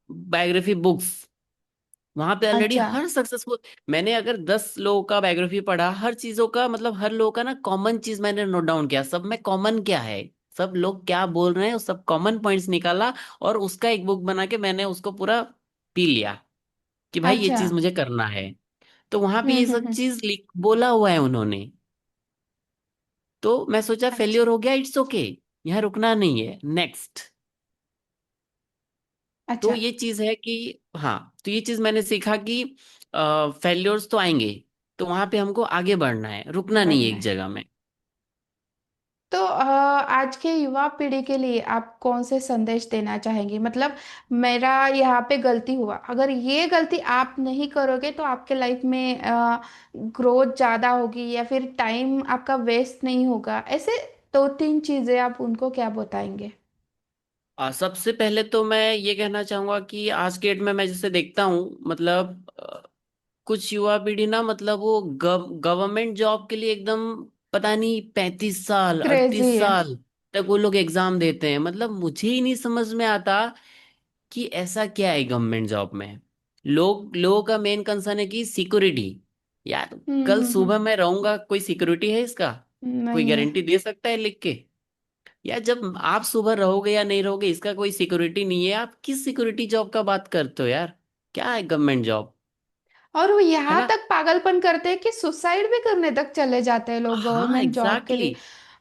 biography books. वहां पे ऑलरेडी अच्छा। हर सक्सेसफुल, मैंने अगर 10 लोगों का बायोग्राफी पढ़ा, हर चीजों का मतलब हर लोगों का ना कॉमन चीज मैंने नोट डाउन किया, सब में कॉमन क्या है, सब लोग क्या बोल रहे हैं, उस सब कॉमन पॉइंट्स निकाला, और उसका एक बुक बना के मैंने उसको पूरा पी लिया कि भाई ये अच्छा। चीज मुझे करना है। तो वहां पे ये सब हम्म। चीज लिख बोला हुआ है उन्होंने। तो मैं सोचा अच्छा। फेल्योर हो गया, इट्स ओके, यहाँ रुकना नहीं है, नेक्स्ट। तो अच्छा। ये चीज है कि, हाँ, तो ये चीज मैंने सीखा कि फेल्योर्स तो आएंगे, तो वहां पे हमको आगे बढ़ना है, रुकना नहीं है बढ़ना एक है। जगह में। तो आज के युवा पीढ़ी के लिए आप कौन से संदेश देना चाहेंगे? मतलब मेरा यहाँ पे गलती हुआ, अगर ये गलती आप नहीं करोगे तो आपके लाइफ में ग्रोथ ज़्यादा होगी, या फिर टाइम आपका वेस्ट नहीं होगा, ऐसे दो तीन चीज़ें आप उनको क्या बताएंगे? सबसे पहले तो मैं ये कहना चाहूंगा कि आज के डेट में मैं जैसे देखता हूँ, मतलब कुछ युवा पीढ़ी ना, मतलब वो गवर्नमेंट जॉब के लिए एकदम, पता नहीं 35 साल क्रेजी 38 है। साल तक वो लोग एग्जाम देते हैं। मतलब मुझे ही नहीं समझ में आता कि ऐसा क्या है गवर्नमेंट जॉब में। लोगों का मेन कंसर्न है कि सिक्योरिटी। यार, कल सुबह मैं रहूंगा, कोई सिक्योरिटी है इसका? कोई नहीं है। गारंटी दे सकता है लिख के? यार, जब आप सुबह रहोगे या नहीं रहोगे इसका कोई सिक्योरिटी नहीं है, आप किस सिक्योरिटी जॉब का बात करते हो यार? क्या है गवर्नमेंट जॉब? और वो है यहाँ ना? तक पागलपन करते हैं कि सुसाइड भी करने तक चले जाते हैं लोग हाँ, गवर्नमेंट जॉब के एग्जैक्टली लिए।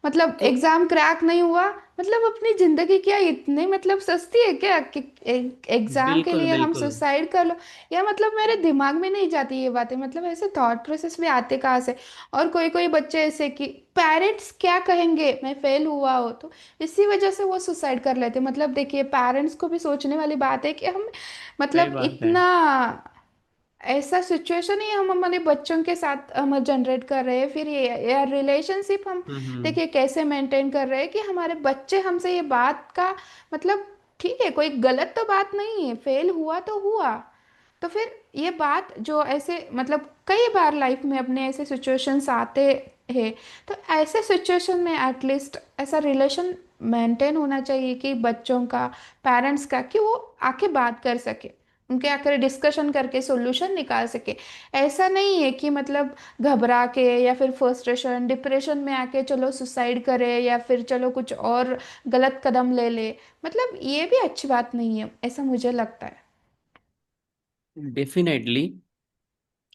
मतलब तो एग्जाम क्रैक नहीं हुआ, मतलब अपनी जिंदगी क्या इतनी मतलब सस्ती है क्या कि एग्जाम के बिल्कुल लिए हम बिल्कुल। सुसाइड कर लो? या मतलब मेरे दिमाग में नहीं जाती ये बातें, मतलब ऐसे थॉट प्रोसेस में आते कहाँ से? और कोई कोई बच्चे ऐसे कि पेरेंट्स क्या कहेंगे मैं फेल हुआ हो तो, इसी वजह से वो सुसाइड कर लेते। मतलब देखिए, पेरेंट्स को भी सोचने वाली बात है कि हम सही मतलब बात है। इतना ऐसा सिचुएशन ही हम हमारे बच्चों के साथ हम जनरेट कर रहे हैं, फिर ये रिलेशनशिप हम हम्म। देखिए कैसे मेंटेन कर रहे हैं कि हमारे बच्चे हमसे ये बात का मतलब, ठीक है कोई गलत तो बात नहीं है, फेल हुआ तो हुआ, तो फिर ये बात जो ऐसे मतलब कई बार लाइफ में अपने ऐसे सिचुएशंस आते हैं, तो ऐसे सिचुएशन में एटलीस्ट ऐसा रिलेशन मेंटेन होना चाहिए कि बच्चों का, पेरेंट्स का, कि वो आके बात कर सके, उनके आकर डिस्कशन करके सॉल्यूशन निकाल सके। ऐसा नहीं है कि मतलब घबरा के या फिर फ्रस्ट्रेशन डिप्रेशन में आके चलो सुसाइड करे या फिर चलो कुछ और गलत कदम ले ले। मतलब ये भी अच्छी बात नहीं है, ऐसा मुझे लगता है। डेफिनेटली,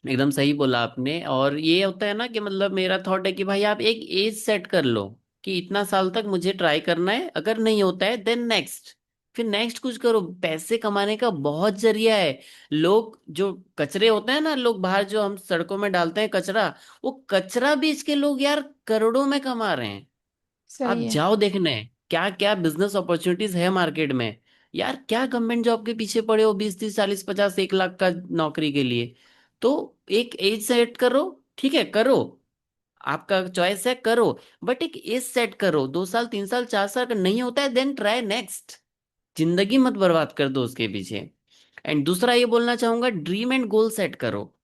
एकदम सही बोला आपने। और ये होता है ना कि मतलब मेरा थॉट है कि भाई आप एक एज सेट कर लो कि इतना साल तक मुझे ट्राई करना है, अगर नहीं होता है देन नेक्स्ट, फिर नेक्स्ट कुछ करो। पैसे कमाने का बहुत जरिया है। लोग जो कचरे होते हैं ना, लोग बाहर जो हम सड़कों में डालते हैं कचरा, वो कचरा बेच के लोग यार करोड़ों में कमा रहे हैं। आप सही है। जाओ देखने क्या क्या बिजनेस अपॉर्चुनिटीज है मार्केट में। यार क्या गवर्नमेंट जॉब के पीछे पड़े हो 20 30 40 50 1 लाख का नौकरी के लिए। तो एक एज सेट करो, ठीक है करो, आपका चॉइस है करो, बट एक एज सेट करो। 2 साल 3 साल 4 साल का नहीं होता है देन ट्राई नेक्स्ट। जिंदगी मत बर्बाद कर दो उसके पीछे। एंड दूसरा ये बोलना चाहूंगा, ड्रीम एंड गोल सेट करो।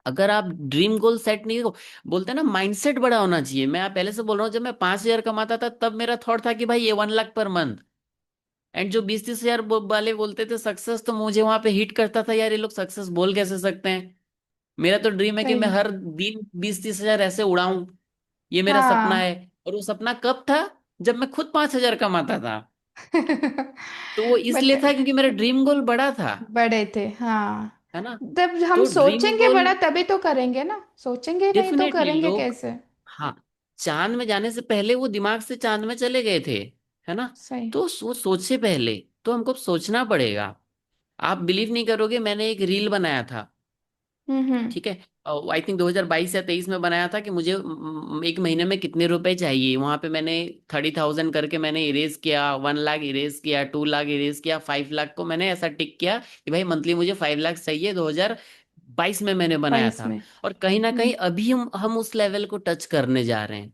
अगर आप ड्रीम गोल सेट नहीं हो, बोलते हैं ना माइंडसेट बड़ा होना चाहिए। मैं आप पहले से बोल रहा हूँ, जब मैं 5 हजार कमाता था तब मेरा थॉट था कि भाई ये 1 लाख पर मंथ। एंड जो 20 30 हजार वाले बोलते थे सक्सेस, तो मुझे वहां पे हिट करता था यार ये लोग सक्सेस बोल कैसे सकते हैं। मेरा तो ड्रीम है कि सही मैं है। हर दिन 20 30 हजार ऐसे उड़ाऊं। ये मेरा सपना है। हाँ। और वो सपना कब था? जब मैं खुद 5 हजार कमाता था। तो वो बट इसलिए था क्योंकि मेरा ड्रीम गोल बड़ा था। बड़े थे, हाँ। है ना? जब हम तो ड्रीम सोचेंगे गोल बड़ा तभी तो करेंगे ना, सोचेंगे नहीं तो डेफिनेटली करेंगे लोग, कैसे। हाँ, चांद में जाने से पहले वो दिमाग से चांद में चले गए थे। है ना? सही। तो वो सोचे पहले, तो हमको सोचना पड़ेगा। आप बिलीव नहीं करोगे, मैंने एक रील बनाया था, हम्म। ठीक है, आई थिंक 2022 या 23 में बनाया था कि मुझे एक महीने में कितने रुपए चाहिए। वहां पे मैंने 30,000 करके मैंने इरेज किया, 1 लाख इरेज किया, 2 लाख इरेज किया, 5 लाख को मैंने ऐसा टिक किया कि भाई मंथली मुझे 5 लाख चाहिए। 2022 में मैंने बनाया 22 था। में। और कहीं ना हम्म। कहीं अभी हम उस लेवल को टच करने जा रहे हैं।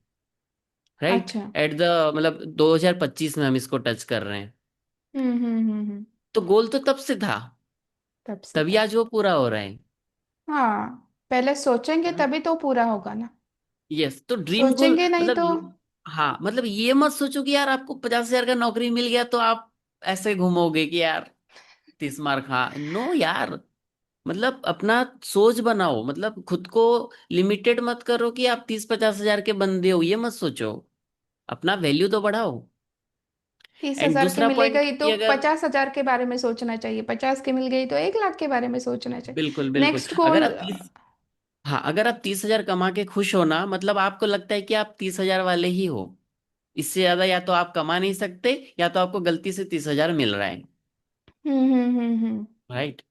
राइट? अच्छा। एट द मतलब 2025 में हम इसको टच कर रहे हैं। तो गोल तो तब से था, तब से तभी था। आज वो पूरा हो रहा है। हाँ, पहले सोचेंगे है ना? तभी तो पूरा होगा ना। यस, तो ड्रीम गोल सोचेंगे नहीं मतलब तो। हाँ, मतलब ये मत सोचो कि यार आपको 50 हजार का नौकरी मिल गया तो आप ऐसे घूमोगे कि यार 30 मार्क, हाँ नो यार। मतलब अपना सोच बनाओ, मतलब खुद को लिमिटेड मत करो कि आप 30 50 हजार के बंदे हो, ये मत सोचो। अपना वैल्यू तो बढ़ाओ। तीस एंड हजार की दूसरा मिल पॉइंट गई कि तो अगर 50 हजार के बारे में सोचना चाहिए, 50 की मिल गई तो 1 लाख के बारे में सोचना चाहिए। बिल्कुल बिल्कुल, नेक्स्ट अगर गोल। आप 30, हाँ अगर आप 30 हजार कमा के खुश हो ना, मतलब आपको लगता है कि आप 30 हजार वाले ही हो। इससे ज्यादा या तो आप कमा नहीं सकते, या तो आपको गलती से 30 हजार मिल रहा है। राइट?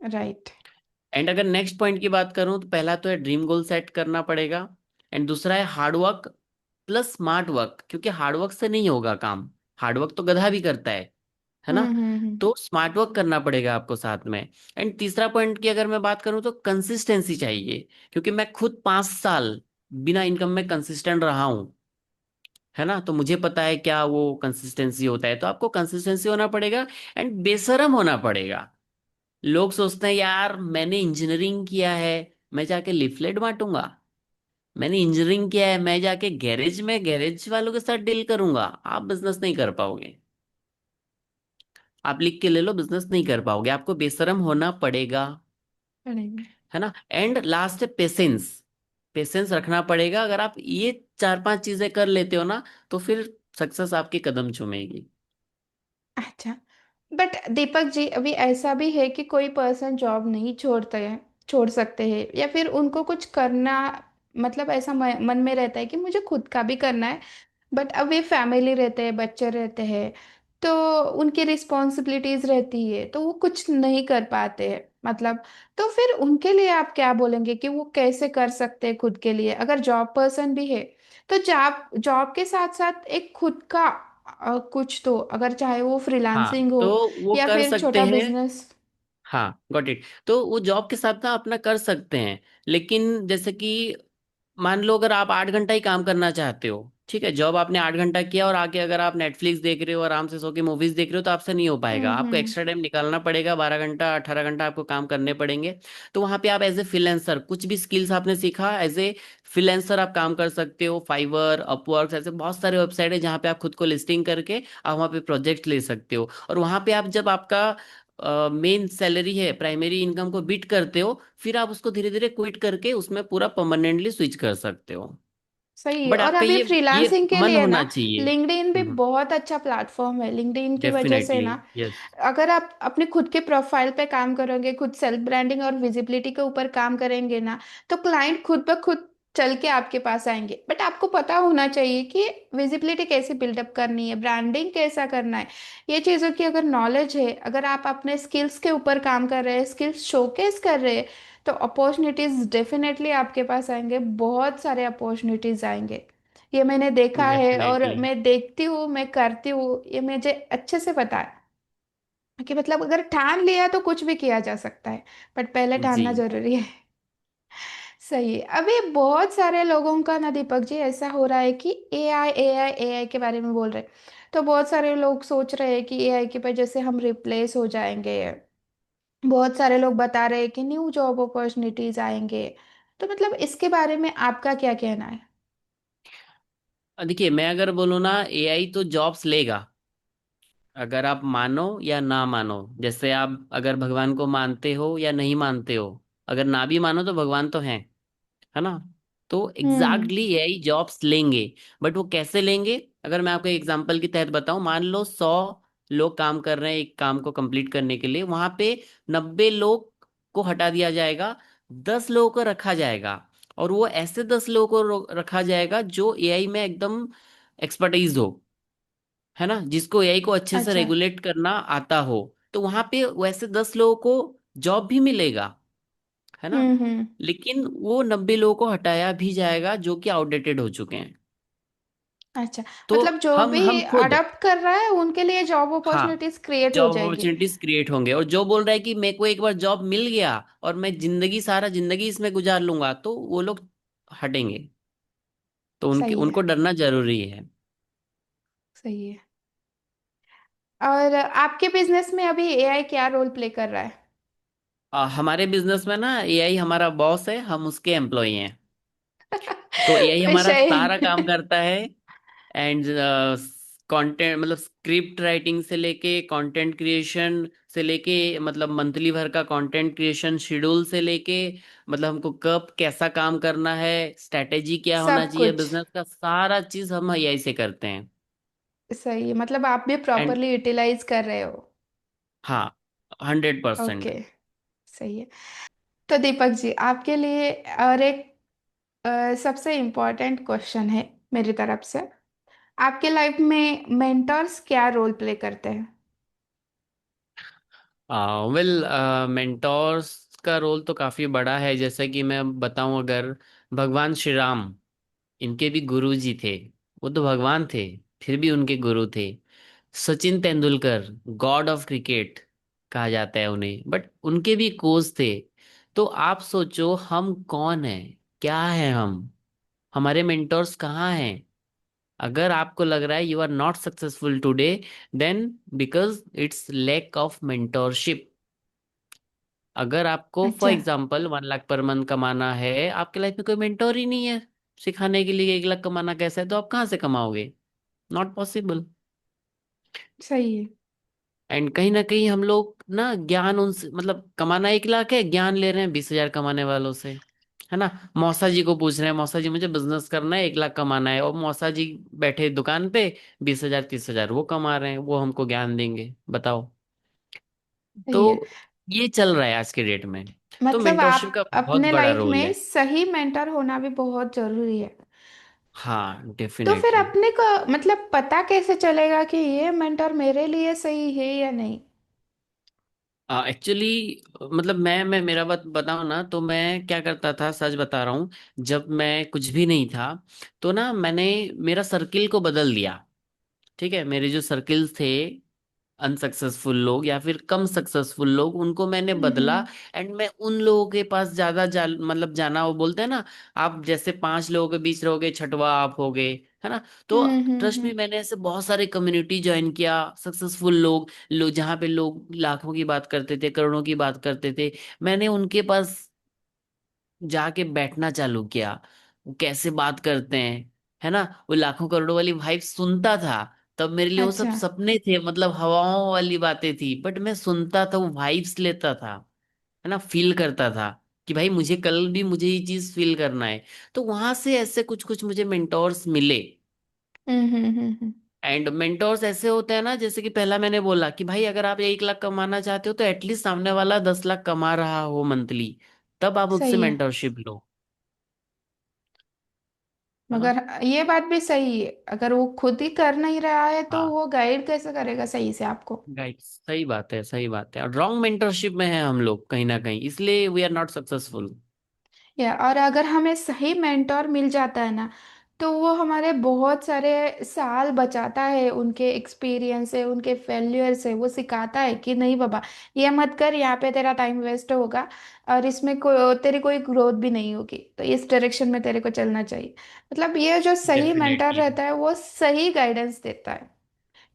राइट। एंड अगर नेक्स्ट पॉइंट की बात करूं, तो पहला तो है ड्रीम गोल सेट करना पड़ेगा। एंड दूसरा है hard work plus smart work, क्योंकि हार्ड वर्क से नहीं होगा काम। हार्ड वर्क तो गधा भी करता है ना? हम्म। तो स्मार्ट वर्क करना पड़ेगा आपको साथ में। एंड तीसरा पॉइंट की अगर मैं बात करूं तो कंसिस्टेंसी चाहिए, क्योंकि मैं खुद 5 साल बिना इनकम में कंसिस्टेंट रहा हूं। है ना? तो मुझे पता है क्या वो कंसिस्टेंसी होता है। तो आपको कंसिस्टेंसी होना पड़ेगा एंड बेशरम होना पड़ेगा। लोग सोचते हैं यार मैंने इंजीनियरिंग किया है, मैं जाके लिफलेट बांटूंगा। मैंने इंजीनियरिंग किया है, मैं जाके गैरेज में गैरेज वालों के साथ डील करूंगा। आप बिजनेस नहीं कर पाओगे। आप लिख के ले लो, बिजनेस नहीं कर पाओगे, आपको बेशरम होना पड़ेगा। पड़ेगा। है ना? एंड लास्ट है पेशेंस। पेशेंस रखना पड़ेगा। अगर आप ये 4 5 चीजें कर लेते हो ना, तो फिर सक्सेस आपके कदम चूमेगी। अच्छा। बट दीपक जी, अभी ऐसा भी है कि कोई पर्सन जॉब नहीं छोड़ते हैं, छोड़ सकते हैं, या फिर उनको कुछ करना, मतलब ऐसा मन में रहता है कि मुझे खुद का भी करना है, बट अब ये फैमिली रहते हैं, बच्चे रहते हैं, तो उनकी रिस्पॉन्सिबिलिटीज रहती है, तो वो कुछ नहीं कर पाते हैं मतलब। तो फिर उनके लिए आप क्या बोलेंगे कि वो कैसे कर सकते हैं खुद के लिए, अगर जॉब पर्सन भी है तो जॉब जॉब के साथ साथ एक खुद का कुछ तो, अगर चाहे वो हाँ फ्रीलांसिंग हो तो वो या कर फिर सकते छोटा हैं। बिजनेस। हाँ गॉट इट। तो वो जॉब के साथ ना अपना कर सकते हैं, लेकिन जैसे कि मान लो अगर आप 8 घंटा ही काम करना चाहते हो, ठीक है, जॉब आपने 8 घंटा किया और आके अगर आप नेटफ्लिक्स देख रहे हो, आराम से सो के मूवीज देख रहे हो, तो आपसे नहीं हो पाएगा। आपको हम्म। एक्स्ट्रा टाइम निकालना पड़ेगा, 12 घंटा 18 घंटा आपको काम करने पड़ेंगे। तो वहां पे आप एज ए फ्रीलांसर कुछ भी स्किल्स आपने सीखा, एज ए फ्रीलांसर आप काम कर सकते हो। फाइवर, अपवर्क, ऐसे बहुत सारे वेबसाइट है जहाँ पे आप खुद को लिस्टिंग करके आप वहाँ पे प्रोजेक्ट ले सकते हो। और वहां पे आप जब आपका मेन सैलरी है, प्राइमरी इनकम को बीट करते हो, फिर आप उसको धीरे धीरे क्विट करके उसमें पूरा परमानेंटली स्विच कर सकते हो। सही है। बट और आपका अभी ये फ्रीलांसिंग के मन लिए होना ना चाहिए। लिंक्डइन भी बहुत अच्छा प्लेटफॉर्म है। लिंक्डइन की वजह से डेफिनेटली। ना यस। अगर आप अपने खुद के प्रोफाइल पे काम करोगे, खुद सेल्फ ब्रांडिंग और विजिबिलिटी के ऊपर काम करेंगे ना, तो क्लाइंट खुद ब खुद चल के आपके पास आएंगे। बट आपको पता होना चाहिए कि विजिबिलिटी कैसे बिल्डअप करनी है, ब्रांडिंग कैसा करना है। ये चीज़ों की अगर नॉलेज है, अगर आप अपने स्किल्स के ऊपर काम कर रहे हैं, स्किल्स शोकेस कर रहे हैं, तो अपॉर्चुनिटीज डेफिनेटली आपके पास आएंगे, बहुत सारे अपॉर्चुनिटीज आएंगे। ये मैंने देखा है और डेफिनेटली। मैं देखती हूँ, मैं करती हूँ, ये मुझे अच्छे से पता है कि मतलब अगर ठान लिया तो कुछ भी किया जा सकता है, बट पहले जी। ठानना जरूरी है। सही है। अभी बहुत सारे लोगों का ना दीपक जी ऐसा हो रहा है कि एआई एआई एआई के बारे में बोल रहे हैं। तो बहुत सारे लोग सोच रहे हैं कि एआई की वजह से हम रिप्लेस हो जाएंगे। बहुत सारे लोग बता रहे हैं कि न्यू जॉब अपॉर्चुनिटीज आएंगे। तो मतलब इसके बारे में आपका क्या कहना है? देखिए, मैं अगर बोलूँ ना, एआई तो जॉब्स लेगा, अगर आप मानो या ना मानो। जैसे आप अगर भगवान को मानते हो या नहीं मानते हो, अगर ना भी मानो तो भगवान तो हैं, है ना। तो हम्म। एग्जैक्टली यही जॉब्स लेंगे। बट वो कैसे लेंगे? अगर मैं आपको एग्जांपल के तहत बताऊं, मान लो 100 लोग काम कर रहे हैं एक काम को कंप्लीट करने के लिए, वहां पे 90 लोग को हटा दिया जाएगा, 10 लोगों को रखा जाएगा। और वो ऐसे 10 लोगों को रखा जाएगा जो एआई में एकदम एक्सपर्टीज हो, है ना, जिसको एआई को अच्छे से अच्छा। रेगुलेट करना आता हो। तो वहां पे वैसे 10 लोगों को जॉब भी मिलेगा, है ना। हम्म। लेकिन वो 90 लोगों को हटाया भी जाएगा जो कि आउटडेटेड हो चुके हैं। अच्छा। तो मतलब जो भी हम खुद, अडॉप्ट कर रहा है उनके लिए जॉब हाँ, अपॉर्चुनिटीज क्रिएट हो जॉब जाएगी। अपॉर्चुनिटीज क्रिएट होंगे। और जो बोल रहा है कि मेरे को एक बार जॉब मिल गया और मैं जिंदगी सारा जिंदगी इसमें गुजार लूंगा, तो वो लोग हटेंगे। तो उनके सही है। उनको डरना जरूरी है। सही है। और आपके बिजनेस में अभी एआई क्या रोल प्ले कर रहा है? हमारे बिजनेस में ना एआई हमारा बॉस है, हम उसके एम्प्लॉय हैं। तो एआई हमारा सारा सही। काम करता है। एंड कंटेंट, मतलब स्क्रिप्ट राइटिंग से लेके कंटेंट क्रिएशन से लेके, मतलब मंथली भर का कंटेंट क्रिएशन शेड्यूल से लेके, मतलब हमको कब कैसा काम करना है, स्ट्रैटेजी क्या होना सब चाहिए कुछ। बिजनेस का, सारा चीज हम एआई से करते हैं। सही है, मतलब आप भी एंड प्रॉपरली यूटिलाइज कर रहे हो। हाँ, 100%। ओके। सही है। तो दीपक जी आपके लिए और एक सबसे इम्पोर्टेंट क्वेश्चन है मेरी तरफ से। आपके लाइफ में मेंटर्स क्या रोल प्ले करते हैं? वेल, मेंटोर्स का रोल तो काफी बड़ा है। जैसे कि मैं बताऊं, अगर भगवान श्री राम, इनके भी गुरु जी थे। वो तो भगवान थे, फिर भी उनके गुरु थे। Sachin Tendulkar, God of cricket कहा जाता है उन्हें, बट उनके भी कोच थे। तो आप सोचो हम कौन हैं, क्या हैं हम, हमारे मेंटोर्स कहाँ हैं? अगर आपको लग रहा है you are not successful today, then because it's lack of mentorship. अगर आपको फॉर अच्छा। एग्जाम्पल 1 लाख पर मंथ कमाना है, आपके लाइफ में कोई मेंटोर ही नहीं है सिखाने के लिए 1 लाख कमाना कैसे है, तो आप कहाँ से कमाओगे? Not possible. सही है। एंड कहीं ना कहीं हम लोग ना ज्ञान उनसे, मतलब कमाना 1 लाख है, ज्ञान ले रहे हैं 20 हजार कमाने वालों से, है ना। मौसा जी को पूछ रहे हैं, मौसा जी मुझे बिजनेस करना है, 1 लाख कमाना है, और मौसा जी बैठे दुकान पे 20 हजार 30 हजार वो कमा रहे हैं, वो हमको ज्ञान देंगे, बताओ। सही है। तो ये चल रहा है आज के डेट में। तो मतलब मेंटोरशिप आप का बहुत अपने बड़ा लाइफ रोल में है। सही मेंटर होना भी बहुत जरूरी है। हाँ, तो फिर डेफिनेटली। अपने को मतलब पता कैसे चलेगा कि ये मेंटर मेरे लिए सही है या नहीं? एक्चुअली मतलब मैं मेरा बात बताऊं ना, तो मैं क्या करता था, सच बता रहा हूँ। जब मैं कुछ भी नहीं था, तो ना मैंने मेरा सर्किल को बदल दिया। ठीक है, मेरे जो सर्किल्स थे, अनसक्सेसफुल लोग या फिर कम सक्सेसफुल लोग, उनको मैंने बदला। हम्म। एंड मैं उन लोगों के पास ज्यादा मतलब जाना, वो बोलते हैं ना, आप जैसे 5 लोगों के बीच रहोगे, छठवा आप होगे, है ना। तो ट्रस्ट हम्म। में मैंने ऐसे बहुत सारे कम्युनिटी ज्वाइन किया, सक्सेसफुल लोग जहाँ पे लोग लाखों की बात करते थे, करोड़ों की बात करते थे, मैंने उनके पास जाके बैठना चालू किया। वो कैसे बात करते हैं, है ना। वो लाखों करोड़ों वाली वाइब सुनता था। तब मेरे लिए वो सब अच्छा। सपने थे, मतलब हवाओं वाली बातें थी, बट मैं सुनता था, वो वाइब्स लेता था, है ना, फील करता था कि भाई मुझे कल भी मुझे ये चीज फील करना है। तो वहां से ऐसे कुछ कुछ मुझे मेंटोर्स मिले। हम्म। एंड मेंटोर्स ऐसे होते हैं ना, जैसे कि पहला मैंने बोला कि भाई अगर आप 1 लाख कमाना चाहते हो तो एटलीस्ट सामने वाला 10 लाख कमा रहा हो मंथली, तब आप उससे सही है। मेंटोरशिप लो, है ना। मगर ये बात भी सही है, अगर वो खुद ही कर नहीं रहा है तो हाँ, वो गाइड कैसे करेगा सही से आपको। राइट, सही बात है, सही बात है। और रॉन्ग मेंटरशिप में है हम लोग कहीं ना कहीं, इसलिए वी आर नॉट सक्सेसफुल। या और अगर हमें सही मेंटोर मिल जाता है ना, तो वो हमारे बहुत सारे साल बचाता है, उनके एक्सपीरियंस से, उनके फेल्यूर से वो सिखाता है कि नहीं बाबा, ये मत कर, यहाँ पे तेरा टाइम वेस्ट होगा और इसमें तेरी कोई ग्रोथ भी नहीं होगी, तो इस डायरेक्शन में तेरे को चलना चाहिए। मतलब ये जो सही मेंटर डेफिनेटली। रहता है वो सही गाइडेंस देता है।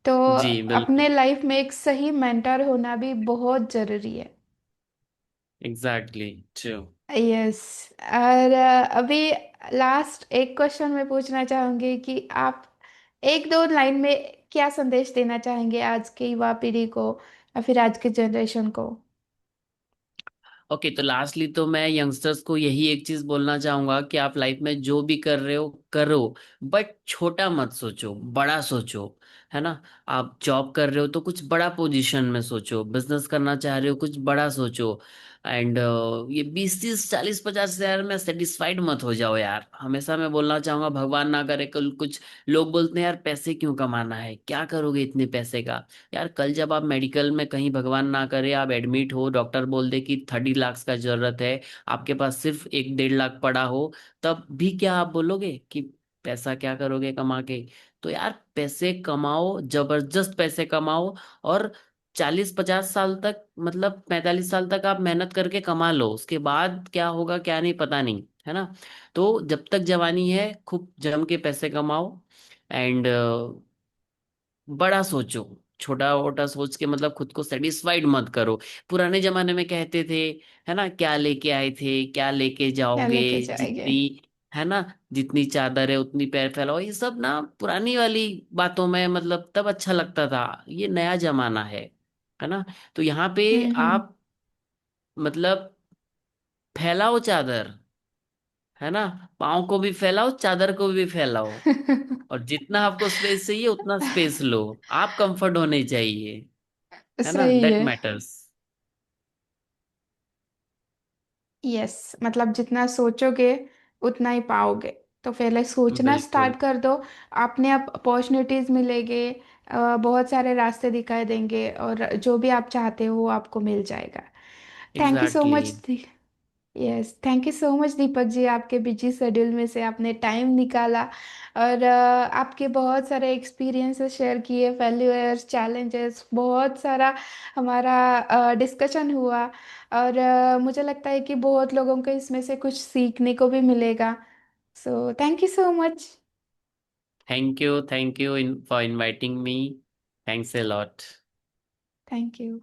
तो जी बिल्कुल। अपने लाइफ में एक सही मेंटर होना भी बहुत जरूरी है। Exactly true. यस। और अभी लास्ट एक क्वेश्चन मैं पूछना चाहूंगी कि आप एक दो लाइन में क्या संदेश देना चाहेंगे आज के युवा पीढ़ी को या फिर आज के जनरेशन को। ओके, तो लास्टली तो मैं यंगस्टर्स को यही एक चीज बोलना चाहूंगा कि आप लाइफ में जो भी कर रहे हो करो, बट छोटा मत सोचो, बड़ा सोचो, है ना। आप जॉब कर रहे हो तो कुछ बड़ा पोजीशन में सोचो, बिजनेस करना चाह रहे हो कुछ बड़ा सोचो। एंड ये 20 30 40 50 हजार में सेटिस्फाइड मत हो जाओ यार। हमेशा मैं बोलना चाहूंगा, भगवान ना करे कल कुछ लोग बोलते हैं यार पैसे क्यों कमाना है, क्या करोगे इतने पैसे का। यार कल जब आप मेडिकल में कहीं भगवान ना करे आप एडमिट हो, डॉक्टर बोल दे कि 30 लाख का जरूरत है, आपके पास सिर्फ 1 1.5 लाख पड़ा हो, तब भी क्या आप बोलोगे कि पैसा क्या करोगे कमा के। तो यार पैसे कमाओ, जबरदस्त पैसे कमाओ, और 40 50 साल तक, मतलब 45 साल तक आप मेहनत करके कमा लो, उसके बाद क्या होगा क्या नहीं पता नहीं, है ना। तो जब तक जवानी है खूब जम के पैसे कमाओ। एंड बड़ा सोचो, छोटा वोटा सोच के मतलब खुद को सेटिस्फाइड मत करो। पुराने जमाने में कहते थे, है ना, क्या लेके आए थे क्या लेके क्या जाओगे, लेके जाएंगे। जितनी, है ना, जितनी चादर है उतनी पैर फैलाओ, ये सब ना पुरानी वाली बातों में, मतलब तब अच्छा लगता था। ये नया जमाना है ना। तो यहाँ पे हम्म। आप मतलब फैलाओ चादर, है ना, पाँव को भी फैलाओ चादर को भी फैलाओ, और जितना आपको स्पेस चाहिए उतना स्पेस लो। आप कंफर्ट होने चाहिए, है ना, सही दैट है। मैटर्स। यस, मतलब जितना सोचोगे उतना ही पाओगे। तो पहले सोचना बिल्कुल। स्टार्ट कर दो, अपने आप अपॉर्चुनिटीज मिलेंगे, बहुत सारे रास्ते दिखाई देंगे और जो भी आप चाहते हो वो आपको मिल जाएगा। Thank you so exactly. Much. Yes, thank you so much Deepak ji, आपके बिजी शेड्यूल में से आपने टाइम निकाला और आपके बहुत सारे एक्सपीरियंसेस शेयर किए, फेल्यूर्स, चैलेंजेस, बहुत सारा हमारा डिस्कशन हुआ। और मुझे लगता है कि बहुत लोगों को इसमें से कुछ सीखने को भी मिलेगा। So thank you so much. Thank you for inviting me. Thanks a lot. Thank you.